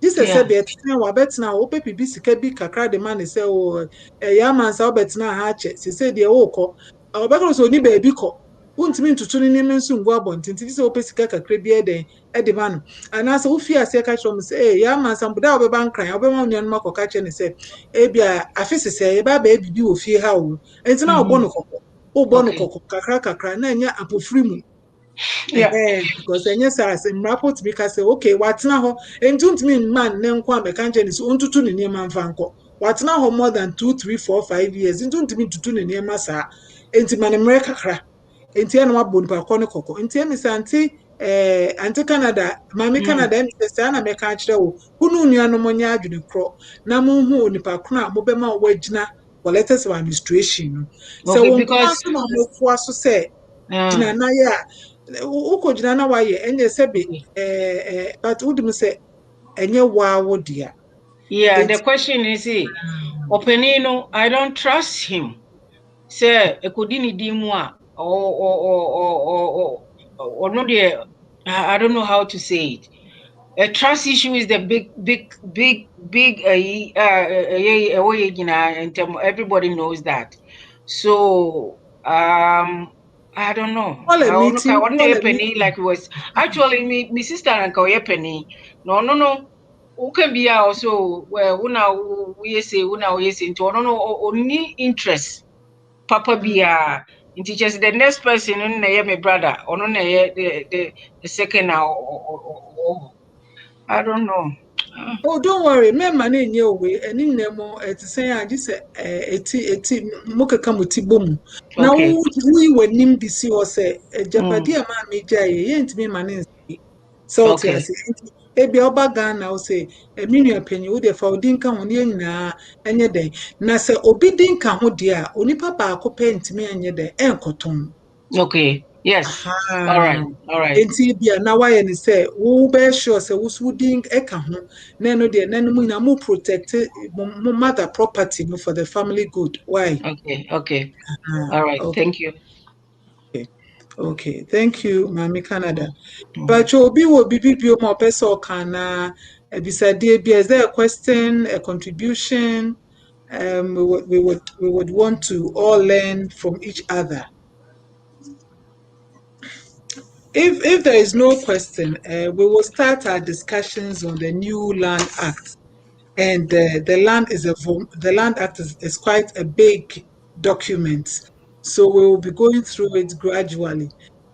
Jesus said Yeah. be tena wa betna wo pe bibi sika bi kakra de man say o ya man sa wo betna ha che se se de wo kọ obekro so ni ba bi kọ untimi ntutu ne nim nso ngu abontinti se wo pe sika kakra bi eden e de man ana se wo fi ase ka chom se ya man sa mbuda wo be ban kran wo be ma nyan makoka che ne se ebia afisi se eba ba ebibi wo fie ha wo enti na obo no kokko obo no Okay. kokko kakra kakra na enya apofiri mu Yeah. because enya sa as rapport mi ka say okay watena ho enti untimi man ne nko ameka nche ni so untutu ne niema mfa nko watena ho more than 2 3 4 5 years enti untimi tutu ne niema sa enti mane mre kakra enti ena wabɔ nipa kɔ ne kɔkɔ enti emi sɛ anti Canada maame Mm. Canada emi sɛ saa na mɛka akyerɛ wo hunu nuanom nyɛ adwene korɔ na monhu nipa kono a mobɛma wo agyina wɔ letters of administration no sɛ Okay. wo nkɔma Because so na ɔmofoa so sɛ gyina na yɛ a wokɔ gyina na wayɛ ɛnyɛ sɛ bi okay. but wodim sɛ ɛnyɛ waa wo dea Yeah. The enti question is, Openino, I don't trust him. Say, Ekodini Dimwa, or no, dear, I don't know how to say it. A trust issue is the big, and everybody knows that. So, I don't know. I want call to a penny meeting like it was actually me sister and Kauye penny. No. Who can be also well, we say, we say, into no, only interest. Papa be just the next person in my brother, or no, the second now. I don't know. Oh, don't worry. Me man in your way. And in nemo, to say, I just eti mukaka mutibum. Now, Okay. we were nim bisi or say, a Mm, japadi a man me jay, yent me man in so to okay. us. Ebi oba Ghana o say, a mini opinion with the founding come on na any day. Na se obi dinka ho dia, onipa ba ako paint me any day, enkoton. Okay. Yes. All Aha. right. All right. Enti bia na wayɛ ne sɛ wo bɛ sure sɛ wo so wodin ɛka ho na no deɛ na no mu na mo protect mo mother property no for the family good. Why? Okay. Okay. Ah, All right. okay. Thank you. Okay. Thank you, Mami Canada. Mhm. But obi will be bio more person can ebisade bia is there a question, a contribution? We would want to all learn from each other. If there is no question, we will start our discussions on the new Land Act. And the the Land Act is quite a big document, so we will be going through it gradually.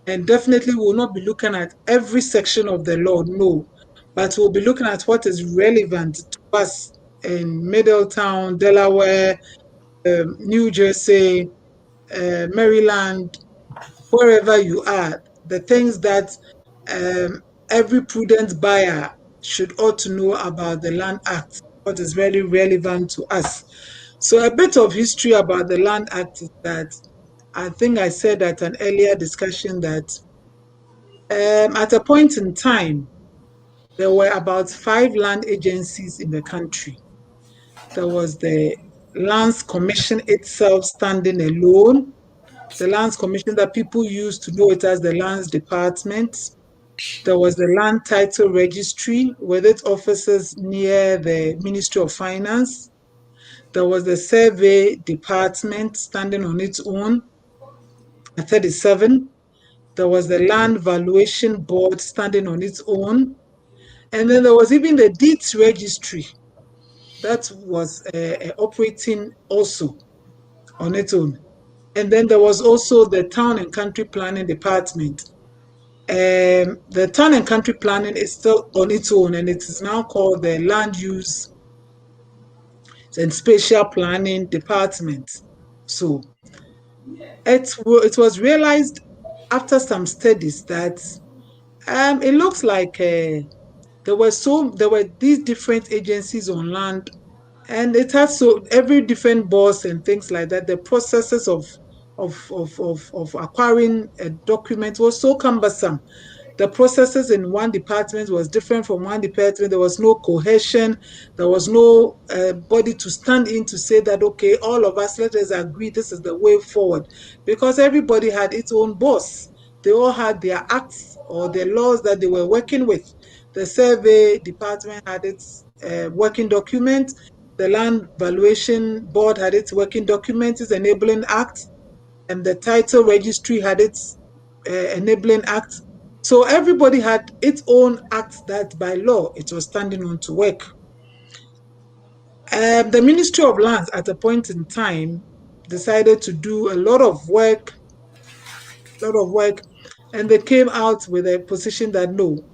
And definitely, we will not be looking at every section of the law, no, but we'll be looking at what is relevant to us in Middletown, Delaware, New Jersey, Maryland, wherever you are, the things that um, every prudent buyer should ought to know about the Land Act, what is very relevant to us. So a bit of history about the Land Act is that I think I said at an earlier discussion that at a point in time, there were about 5 land agencies in the country. There was the Lands Commission itself standing alone. the Lands Commission that people used to know it as the Lands Department. There was the Land Title Registry with its offices near the Ministry of Finance. There was the Survey Department standing on its own at 37. There was the Land Valuation Board standing on its own. And then there was even the Deeds Registry that was operating also on its own. And then there was also the Town and Country Planning Department. The Town and Country Planning is still on its own, and it is now called the Land Use and Spatial Planning Department. So it was realized after some studies that it looks like there were these different agencies on land, and it has so every different boss and things like that. The processes of acquiring a document was so cumbersome. The processes in one department was different from one department. There was no cohesion. There was no body to stand in to say that, okay, all of us, let us agree this is the way forward. Because everybody had its own boss. They all had their acts or their laws that they were working with. The survey department had its working document. The Land Valuation Board had its working document, its enabling act. And the title registry had its enabling act. So everybody had its own act that by law it was standing on to work. The Ministry of Lands at a point in time decided to do a lot of work, and they came out with a position that no,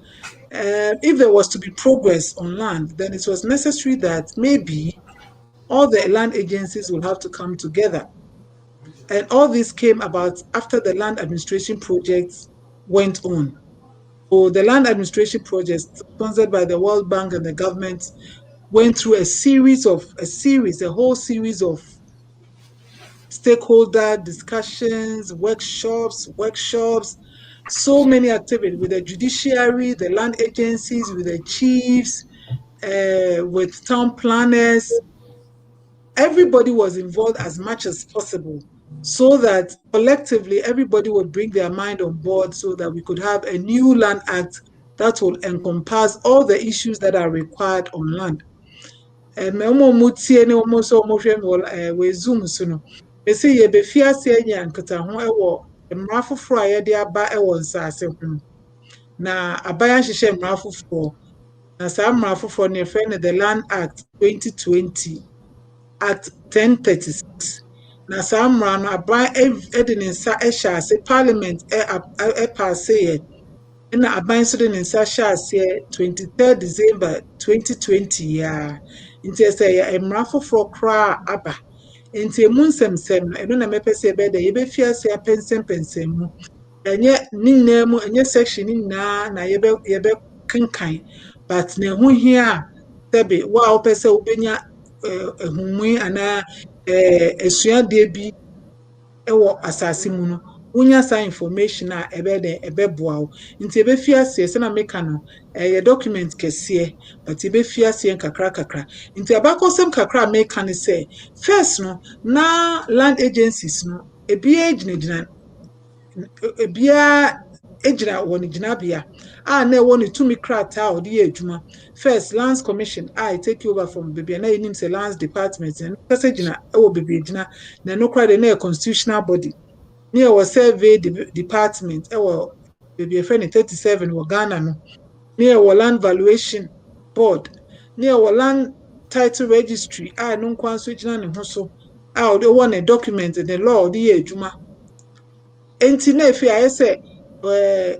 if there was to be progress on land, then it was necessary that maybe all the land agencies will have to come together. And all this came about after the land administration projects went on. So the land administration projects sponsored by the World Bank and the government went through a whole series of stakeholder discussions, workshops, so many activities with the judiciary, the land agencies, with the chiefs, with town planners. Everybody was involved as much as possible so that collectively everybody would bring their mind on board so that we could have a new land act that will encompass all the issues that are required on land. Bɛsɛ yɛbɛfi ase anya nkitaho ɛwɔ mmara foforɔ a yɛde aba ɛwɔ Nsaase ho. Na aban ahyehyɛ mmara foforɔ. Na saa mmara foforɔ no yɛfrɛ no the Land Act 2020, Act 1036. Na saa mmara no aban ɛde ne nsa ɛhyɛ ase, Parliament ɛpaaseeɛ. Na aban nso de ne nsa hyɛ aseɛ 23 December 2020 ya. Nti ɛsɛ yɛ mmara foforɔ koraa aba. Nti emu nsɛmsɛm no ɛno na mɛpɛ sɛ ɛbɛda yɛbɛfi ase apɛnsɛmpɛnsɛm mu. Ɛnyɛ ne nyinaa mu, ɛnyɛ section ne nyinaa na yɛbɛkenkan, but na ɛho hia a sɛbe wo a wopɛ sɛ wobɛnya ehumui anaa esuadeɛ bi ɛwɔ asase mu no, wonya saa information a ɛbɛboa wo. Nti yɛbɛfi ase sɛ na meka no ɛyɛ document kɛseɛ, but yɛbɛfi ase kakra. Nti abakɔsɛm kakra a meka ne sɛ first no na land agencies no ebiara gyina wɔ ne gyinabea a na ɛwɔ ne tumi krataa a ɔde yɛ adwuma. First, Lands Commission I take over from baabi a na yɛnim sɛ Lands Department na kasa gyina ɛwɔ baabi gyina na no kora de na yɛ constitutional body. Ne yɛwɔ Survey Department ɛwɔ baabi yɛfrɛ ne 37 wɔ Ghana no. Ne yɛwɔ Land Valuation Board. Ne yɛwɔ Land Title Registry a no nkwa nso gyina ne ho so a ɔde wɔ ne document ne law ɔde yɛ adwuma. Enti na efi ayɛ sɛ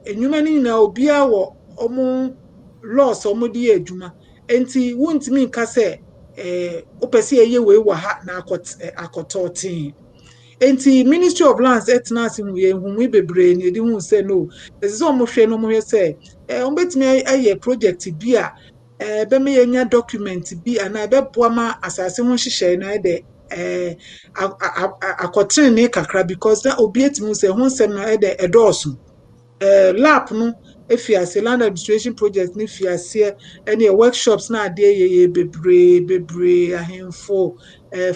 enyuma no nyinaa obiara wɔ ɔmo laws ɔmo de yɛ adwuma. Enti wontumi nka sɛ wopɛ sɛ yɛyɛ wei wɔ ha na akɔtɔɔtee. Enti Ministry of Lands etena ase hu yɛnhu bebree na yɛde hu sɛ no ɛsɛ sɛ ɔmo hwɛ no ɔmo hwɛ sɛ ɔmo betumi ayɛ project bi a bɛma yɛnya document bi anaa ɛbɛboa ma asase ho hyehyɛ no ɛde akɔtene kakra, because na obi etimi sɛ ho nsɛm no ɛde ɛdɔɔso. Lap no efi ase, land administration project ne fi ase ɛne workshops na ade yɛ bebree ahemfo,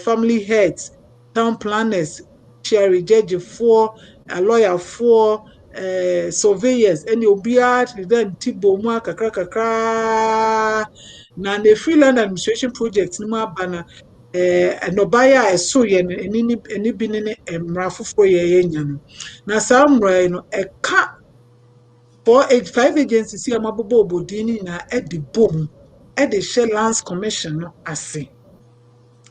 family heads, town planners, judiciary, judge for a lawyer for surveyors, and you'll be at then Tiboma kakra kakra. Na the free land administration project ni mu abana nɔbaeɛ a ɛso yɛ no ɛni bi ne mmara foforɔ yɛ nya no na saa mmara yi no ɛka 5 agencies yi a mabobɔ obodin no nyinaa ɛde bom ɛde hyɛ lands commission no ase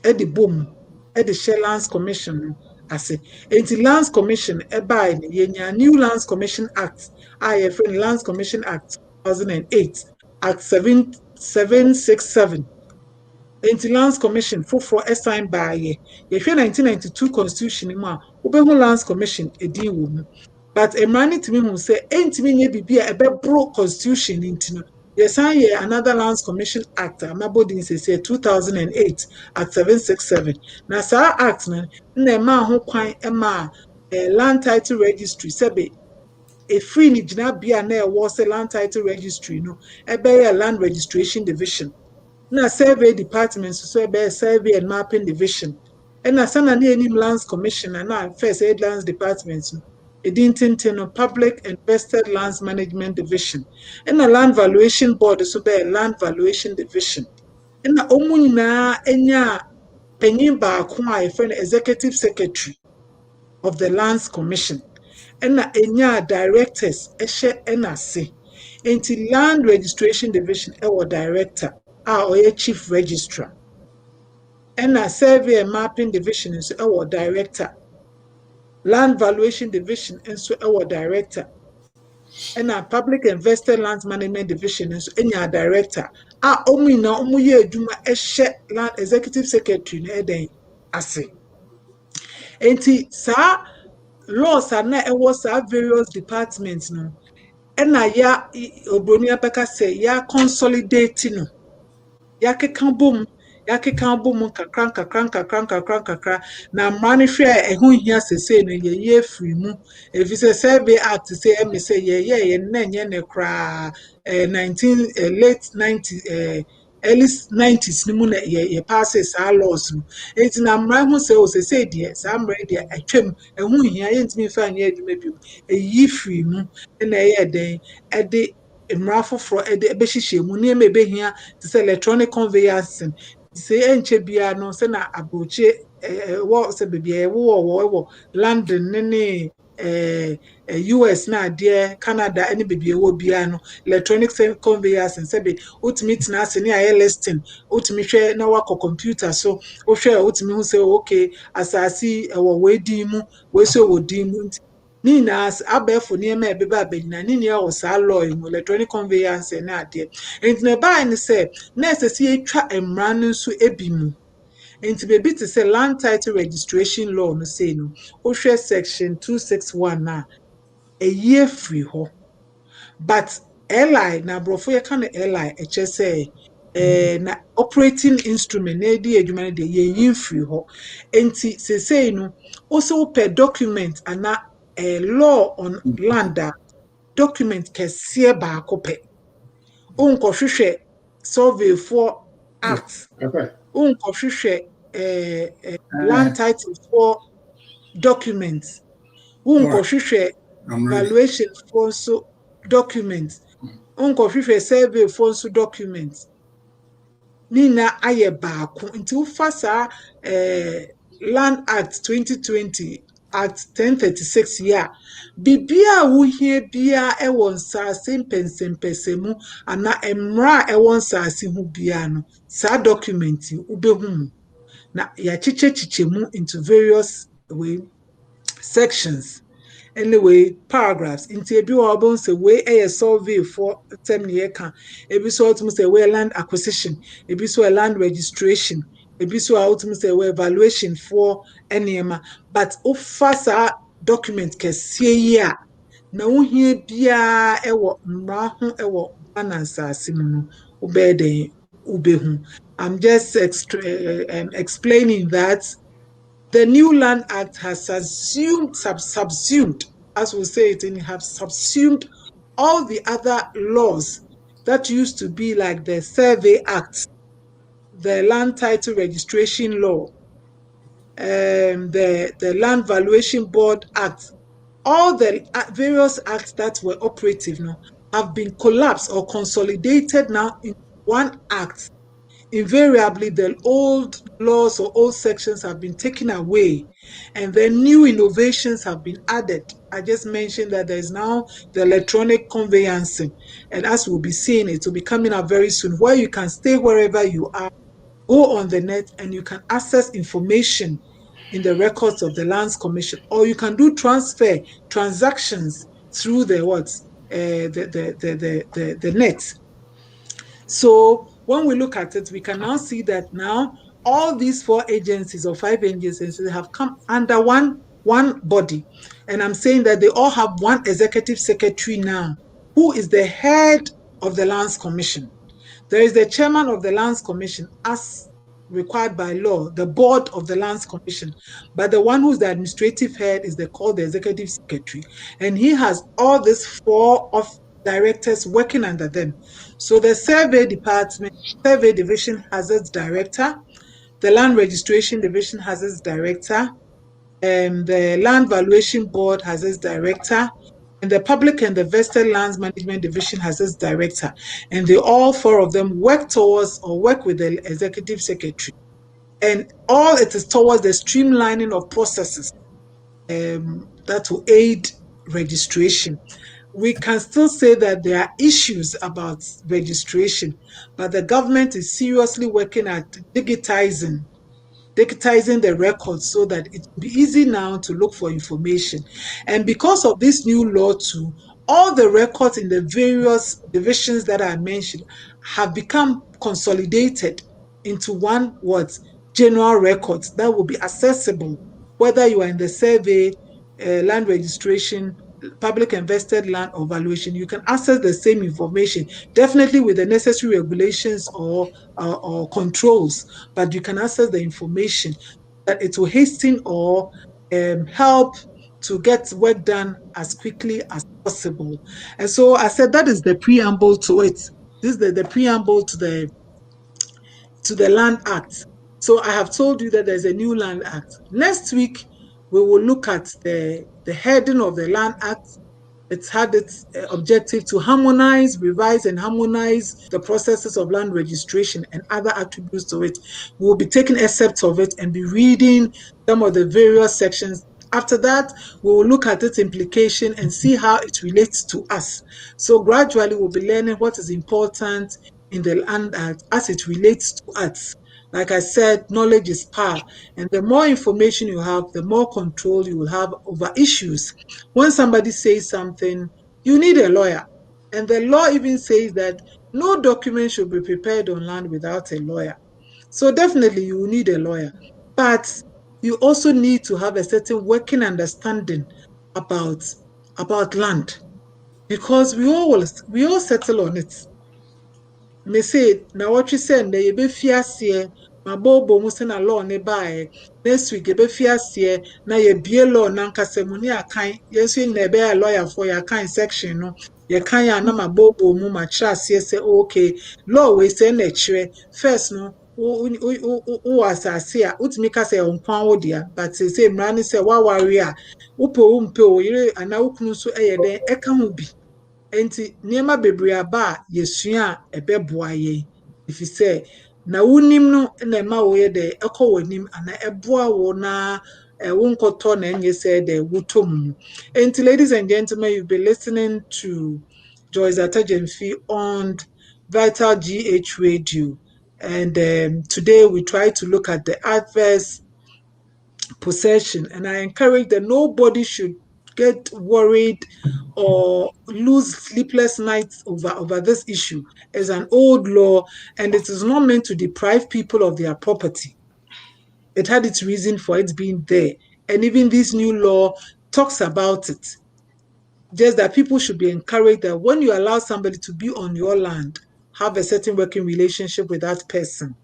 ɛde bom ɛde hyɛ lands commission no ase enti lands commission ɛbaeɛ no yɛnya new lands commission act a yɛfrɛ no lands commission act 2008 act 767 enti lands commission foforɔ assign by yɛhwɛ 1992 constitution mu a wobɛhu lands commission edin wɔ mu but mmara no tumi hu sɛ ɛntumi nyɛ biribi a ɛbɛboro constitution nti no yɛsan yɛ another lands commission act a mabɔdin sɛsɛ 2008 act 767 na saa act no na ɛma ho kwan ɛma land title registry sɛbe ɛfiri ne gyinabea na ɛwɔ sɛ land title registry no ɛbɛyɛ land registration division na survey department so be survey and mapping division and na sana na enim lands commission na first aid lands department no edintintin no public invested lands management division and na land valuation board so be land valuation division and na omu nyinaa enya panyin baako a yɛfrɛ no executive secretary of the lands commission and na enya directors ɛhyɛ ɛna se enti land registration division ɛwɔ director or chief registrar and a survey and mapping division is our director land valuation division and so our director and a public investor land management division is our director omina omuye adwuma ehye land executive secretary na eden ase enti sa laws are na ewo sa various departments no and na ya obroni apeka say ya consolidating no yakeka bom kakra na mmara hwe ehun hia sese no ye free mu efise survey act say em say ye na nye ne kra 19 late 90 early 90s ni mu na ye passes our laws no enti na mmara hu say o sese de sa mmara de atwam ehun hia ye ntimi fa anya adwuma bi eyi free mu na ye den ede mmara foforɔ ede behyehyɛ mu ne me behia to electronic conveyance say enche bia no say na abroche wo say bibia wo London ne US na de Canada any bibia wo bia no electronic conveyance say be ultimate na ase ne aye listing ultimate hwe na wako computer so wo hwe ultimate hu say okay asasi wo we din mu we so wo din mu ni na abefo ne ma ebeba abanyina ni ne o sa law electronic conveyance na ade enti na ba ni say na esesi etwa emra no so ebimu enti bebi te say land title registration law no say no o hwe section 261 na year free ho but li na brofo ye kan li eche say na operating instrument na di adwuma de ye yin free ho enti say no also per document ana a law on land document kese ba kope unkohwehwe survey for act unkohwehwe land title for documents unkohwehwe valuation for so documents unkohwehwe survey for so documents nina aye baako nti ufa sa land act 2020 act 1036 ya bibia wuhie bia ewo Nsaase mpensempesemu ana emra ewo Nsaase hu bia no sa document ubehu na ya chichemu into various way sections anyway paragraphs into ebi wa obon say we survey for term ne yeka ebi so otum say we land acquisition ebi so land registration ebi so otum say we evaluation for enema but ofasa document kese yi a na wohie bia ewo mmara ho ewo Nsaase mu no ubeden ubehu. I'm just explaining that the new Land Act has subsumed, as we say it, and have subsumed all the other laws that used to be like the Survey Act, the Land Title Registration Law, the Land Valuation Board Act, all the various acts that were operative now have been collapsed or consolidated now in one act. Invariably, the old laws or old sections have been taken away, and then new innovations have been added. I just mentioned that there is now the electronic conveyancing, and as we'll be seeing, it will be coming up very soon, where you can stay wherever you are, go on the net, and you can access information in the records of the Lands Commission, or you can do transactions through the what, the net. So when we look at it, we can now see that now all these 4 agencies or 5 agencies have come under one body. And I'm saying that they all have one executive secretary now, who is the head of the Lands Commission. There is the chairman of the Lands Commission, as required by law, the board of the Lands Commission. But the one who's the administrative head is called the executive secretary. And he has all these 4 of directors working under them. So the survey division has its director, the land registration division has its director, the land valuation board has its director, and the public and the vested lands management division has its director. And they all 4 of them work towards or work with the executive secretary. And all it is towards the streamlining of processes that will aid registration. We can still say that there are issues about registration, but the government is seriously working at digitizing the records so that it will be easy now to look for information. And because of this new law too, all the records in the various divisions that I mentioned have become consolidated into one general records that will be accessible, whether you are in the survey, land registration, public invested land or valuation. You can access the same information, definitely with the necessary regulations or controls, but you can access the information that it will hasten or help to get work done as quickly as possible. And so I said that is the preamble to it. This is the preamble to the Land Act. So I have told you that there's a new Land Act. Next week, we will look at the heading of the Land Act. It's had its objective to harmonize, revise, and harmonize the processes of land registration and other attributes to it. We will be taking excerpts of it and be reading some of the various sections. After that, we will look at its implication and see how it relates to us. So gradually, we'll be learning what is important in the Land Act as it relates to us. Like I said, knowledge is power. And the more information you have, the more control you will have over issues. When somebody says something, you need a lawyer. And the law even says that no document should be prepared on land without a lawyer. So definitely you will need a lawyer. But you also need to have a certain working understanding about land. Because we all settle on it. Me say na what you say na ye be fiase ma bobo mu se na law ne bae next week ye be fiase na ye bie law na nkasemu ne akan yeso na be a lawyer for ya kan section no ye kan ya na ma bobo mu ma trase say okay law we say na kire first no wo asase a utimi ka say onkwan wo dia but say mra ne say wa ware a upo umpe o yire ana ukunu so eyeden eka ho bi. Enti niema bebre aba a yesua a ebeboa ye ifise na wunim no na ma wo ye de ekọ wanim ana eboa wo na wo nkoto na enye say de wutom. Enti ladies and gentlemen, you've been listening to Joyce Atajemfi on Vital GH Radio, and today we try to look at the adverse possession, and I encourage that nobody should get worried or lose sleepless nights over this issue. It's an old law and it is not meant to deprive people of their property. It had its reason for it being there. And even this new law talks about it. Just that people should be encouraged that when you allow somebody to be on your land, have a certain working relationship with that person,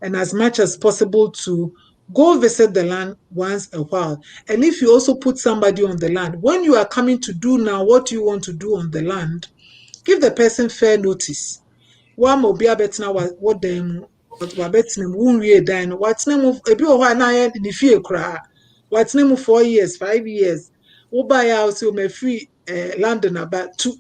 and as much as possible to go visit the land once a while. And if you also put somebody on the land, when you are coming to do now what you want to do on the land, give the person fair notice. One will be what them wabɛtena mu wunwie dan no watena mu ebi wɔ hɔ a na ayɛ ne fie koraa watena mu 4 years 5 years woba ya o so ma free London aba tu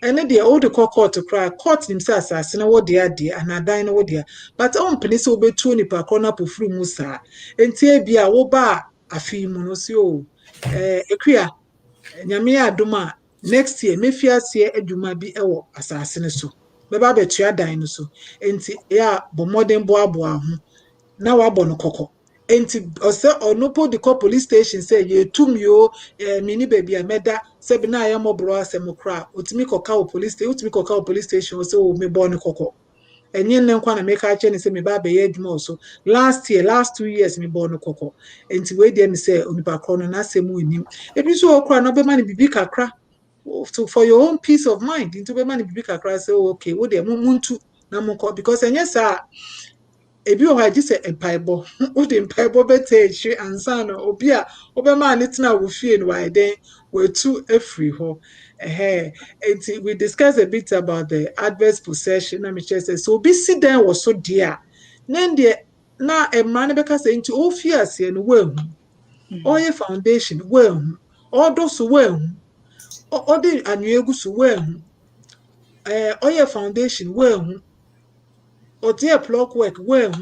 ene de o de court koraa court nim sɛ asase no wo de ade ana dan no wo de but on pene sɛ obetu nipa kɔ na pofuru mu saa enti ebia wo ba afi mu no so o ekua nyame adom a next year mefi ase adwuma bi ɛwɔ asase no so bɛba bɛtua dan no so enti ya bɔ modern boaboa ho na wabɔ no kɔkɔ enti ɔsɛ ɔno di kɔ police station sɛ yɛtum yo mini baby a mɛda sɛ bi na ayɛ mɔboro asɛm kora otumi kɔka wo police station otumi kɔka wo police station sɛ o mebɔ no kɔkɔ enye nne nkwa na meka akyɛ ne sɛ me ba bɛyɛ adwuma so last 2 years me bɔ no kɔkɔ enti we dey me sɛ onipa kɔ no na asɛm onim ebi so okra no bɛma ne bibi kakra for your own peace of mind into bɛma ne bibi kakra sɛ okay wo dey muntu na mokɔ because enye saa ebi o ha ji sɛ empaibo wo dey empaibo bɛtɛ ehwe ansa no obi a obɛma ne tena wo fie no why den wetu afiri hɔ we discussed a bit about the adverse possession. I'm just so busy then was so dear. Then the na a man because into all fears and well, all your foundation well, all those well, all the annuagus well, all your foundation well, or dear block work well,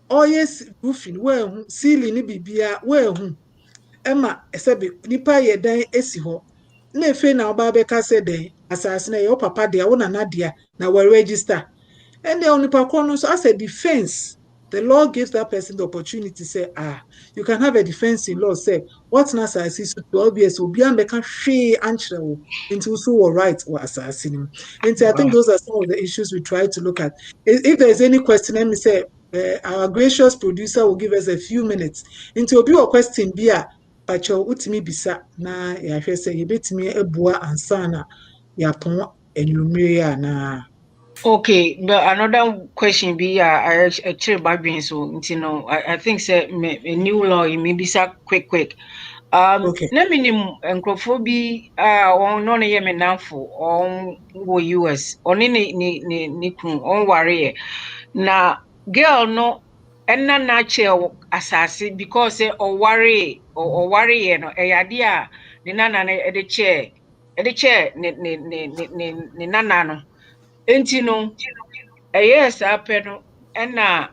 all yes roofing well, ceiling bibia well, Emma, esebi nipa ye dan esi hɔ. Na efe na oba beka say den asase na your papa dia wo nana dia na we register and the onipa ko no so as a defense the law gives that person the opportunity to say you can have a defense in law say what na asase so obvious obi am beka hwe ankyere wo into so were right or asase nim and I think those are some of the issues we try to look at if there's any question let me say our gracious producer will give us a few minutes into obi or question bia pacho utimi bisa na ya hwe sɛ yebetimi abua ansa na ya pon enumere na Okay, but another question be I actually badwin so I think say a new law may be so quick. okay Na minim nkrofo bi on no ye me namfo on wo US on ni kun on ware na girl no enna na che asase because say o ware no eyade a ni nana na e de che ni nana no enti no yes apɛ no ɛna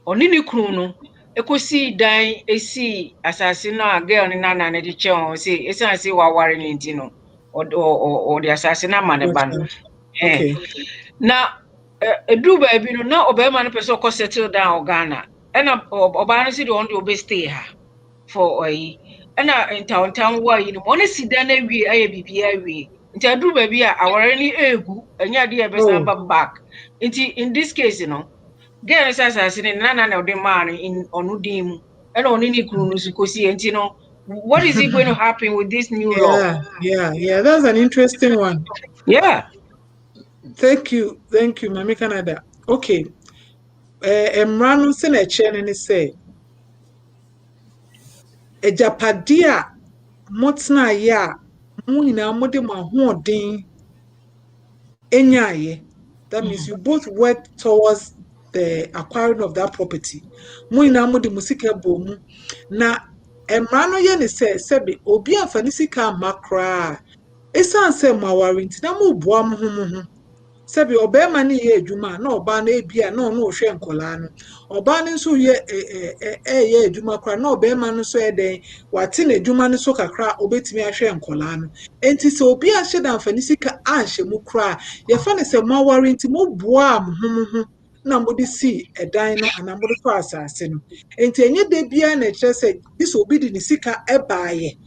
ɔne ne kunu no ekosi dan esi asase no a girl ne nana ne de kyɛ wɔn se esan se waware ne enti no ɔde asase na ma ne ba no okay na edu baabi no na ɔbɛrima no pɛ sɛ ɔkɔ settle down Ghana ɛna ɔbaa no si de ɔno de ɔbɛstay ha for ɔyi ɛna ntawntaw wɔ ayi no ɔne si dan awie ayɛ biribiara awie nti aduru baabi a awɔre ni egu enya ade e besan ba back nti in this case you know girl asase ne nana na ode man in onudin mu e na oni ni kunu no sukosi nti no what is it going to happen with this new law yeah that's an interesting one yeah thank you Mami Canada okay emra no se na eche ne say ejapade a motna ya mu nyina mode mo ahoɔden enyaye that means you both work towards the acquiring of that property mu nyina mode musika bɔ mu na emra no ye ne sebe obi afa ne sika makra esan se mawari nti na mu boa mo ho sebe obema ne ye adwuma na oba na ebia na ono hwe nkola no oba ne nso ye ye adwuma kra na obema no so eden wate na adwuma no so kakra obetimi ahwe nkola no enti se obi ahye da mfani sika ahye mu kra ye fa ne se mawari nti mo boa mo ho na mo de si edan no ana mo de to asase no enti enye de bia na kire se bi so obi di ne sika ebaaye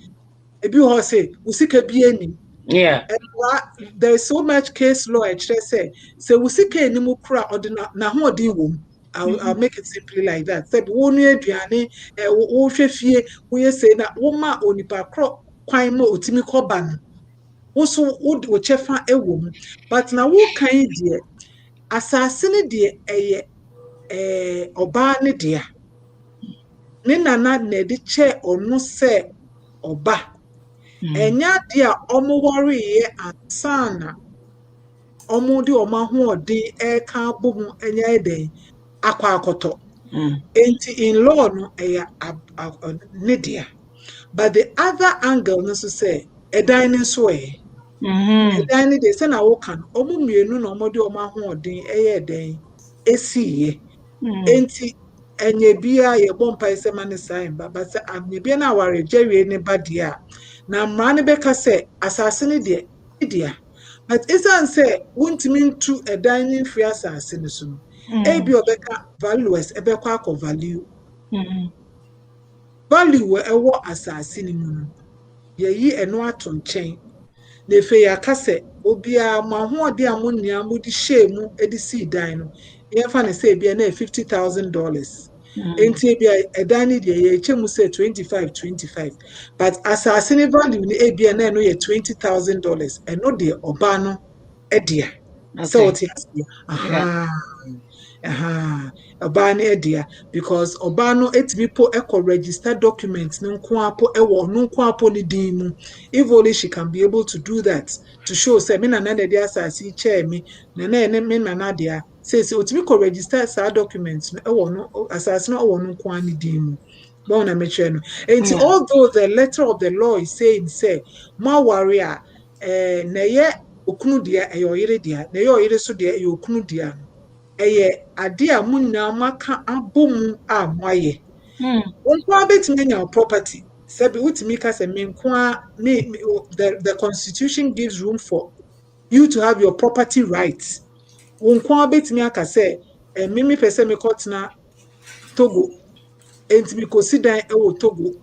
ebi ho se usika bi ani yeah there is so much case law actually say usika enimu kura na ho odin wom I'll make it simply like that say wo nu aduane wo hwe fie wo ye say na wo ma onipa kro kwan ma otimi koba no wo so wo chefa ewom but na wo kan die asase ne die oba ne dia ne nana na de che onu se oba enya dia omo worry ye ansana omo de omo ahoɔden ɛka bom ɛnyɛ ɛdɛn akɔ akɔtɔ enti in law no ɛyɛ ne dea but the other angle no so say ɛdan ne so ɛdan ne de sɛ na woka no omo mmienu na omo de omo ahoɔden ɛyɛ ɛdɛn esiye enti enye bia ye bompa ise mane sai mba but anye bia na aware jewie ne ba dia na mra ne beka se asase ne de dia but isan say wontimi ntu edan ne mfiri asase ne so no e bi obeka values ebekwa akọ value value e wo asase ne mu no ye yi eno ato nchen na efe ya kase obia ma ho ode amonia mo di shame edi si dan no ye fa ne say bia na $50,000 enti bia edan ne de ye chemu say 25 but asase ne value ne bia na no ye $20,000 eno de oba no e dia so what you aha ọbaa no adia because ọbaa no etimi po ekọ register documents no nko apo ewo no nko apo ne din mu if only she can be able to do that to show say me na na de asase chair me na me na dia say otimi ko register sa documents no ewo no asase no ewo no nko ani din mu ba na me chere no and although the letter of the law is saying say ma warrior na ye okunu dia eyoyire dia na ye oyire so dia eyokunu dia eye ade a munna maka abom a moaye wonko betimi nya property sabi utimi ka se menko the constitution gives room for you to have your property rights wonko betimi aka se mimi pese me kotna Togo entimi kosidan ewo Togo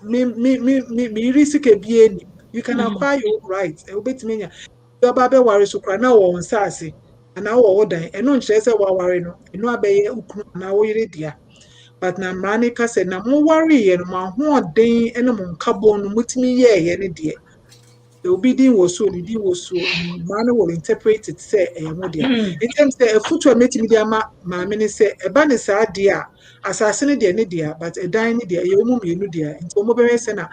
me risike bie ni you can acquire your rights betimi nya yoba be ware so kra na wo Nsaase ana wo dan eno nkyerɛ sɛ waware no eno abɛyɛ ukunu na wo yire dia but na mrane ka sɛ na mo ware ye no ma ho ɔden ene mo nkabɔ no mutimi yɛ ye ne de obi din wo so ni din wo so mrane will interpret it say mo dia in terms say afutu metimi dia ma me ne sɛ eba ne saa de a asase ne de ne dia but edan ne dia ye omu mienu dia nti omo bɛhwɛ sɛ na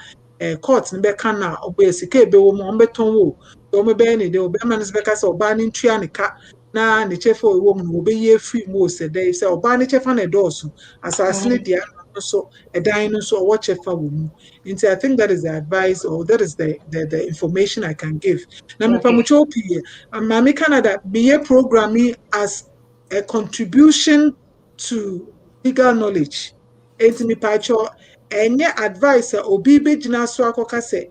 court ne bɛka na obo sika ebe wo mo ombeton wo omo bɛyɛ ne de obɛma ne bɛka sɛ oba ne ntua ne ka na ne chefa owo mu no obeyi free mo se dey say oba ne chefa na doosu asase ne dia no so edan no so owo chefa wo mu nti I think that is the advice or that is the information I can give na me pamucho pie mama Canada be programming as a contribution to legal knowledge enti me pacho enye advice obi begina so akoka se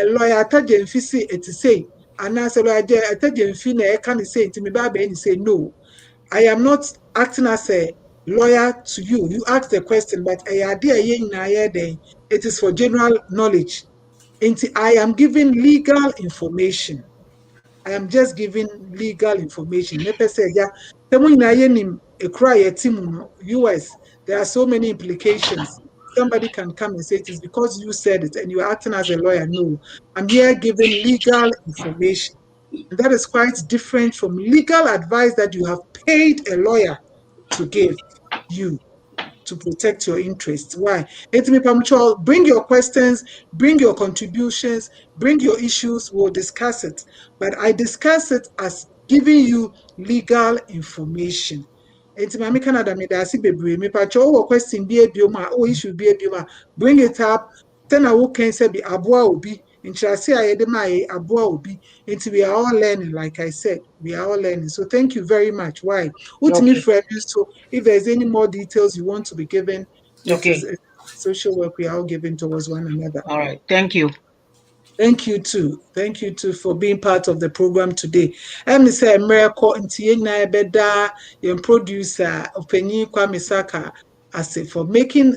lawyer tajemfisi etisei and I said, I tell you, I can't say to me, baby, and say, no, I am not acting as a lawyer to you. You ask the question, but I idea it is for general knowledge. And I am giving legal information. I am just giving legal information. Nepe say, yeah, US, there are so many implications. Somebody can come and say it is because you said it and you're acting as a lawyer. No, I'm here giving legal information. And that is quite different from legal advice that you have paid a lawyer to give you to protect your interests. Why? Bring your questions, bring your contributions, bring your issues, we'll discuss it. But I discuss it as giving you legal information. Enti mami Canada me da si bebre me pa cho question bi ebioma o issue bi ebioma bring it up then I will can say be aboa obi nkyerase ayede mai aboa obi enti we are all learning like I said we are all learning so thank you very much why ultimately friend so if there's any more details you want to be given this is social work we are all giving towards one another. All right, thank you. Thank you too. Thank you too for being part of the program today. I'm say Miracle Ntie na beda your producer Openyi Kwame Saka as for giving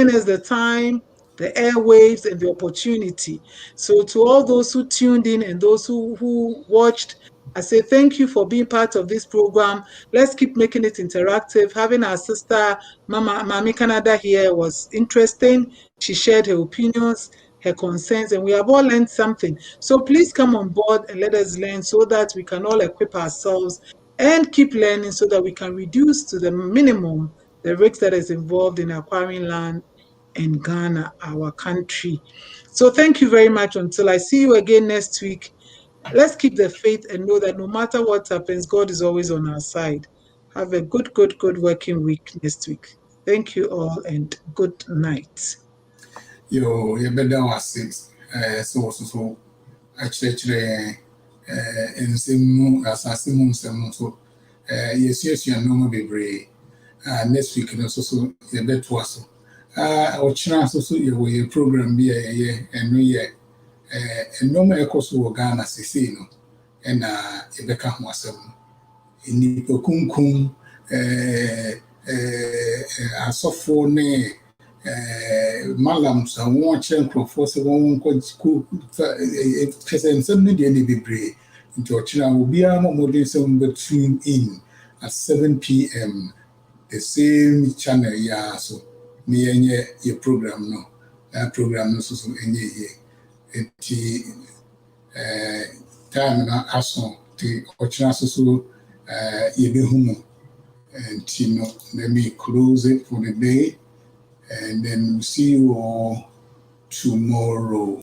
us the time, the airwaves, and the opportunity. So to all those who tuned in and those who watched, I say thank you for being part of this program. Let's keep making it interactive. Having our sister, Mami Canada here was interesting. She shared her opinions, her concerns, and we have all learned something. So please come on board and let us learn so that we can all equip ourselves and keep learning so that we can reduce to the minimum the risk that is involved in acquiring land in Ghana, our country. So thank you very much. Until I see you again next week. let's keep the faith and know that no matter what happens, God is always on our side. Have a good working week next week. Thank you all and good night. Yo, you better was it. So. Actually, Nsaase Ho Nsem so yes, you know be next week no so you bet was our chance so your program be and no year and no more so Ghana say no and Ebeka ho asem ni pokunkum asofo ne malams a won chen crofo se won ko kesen me de be bre into ochina obi a mo modern some tune in at 7 p.m. the same channel ya so me yenye your program no that program no so enye ye enti time na aso ti ochina so ye be humo enti no let me close it for the day. And then we'll see you all tomorrow.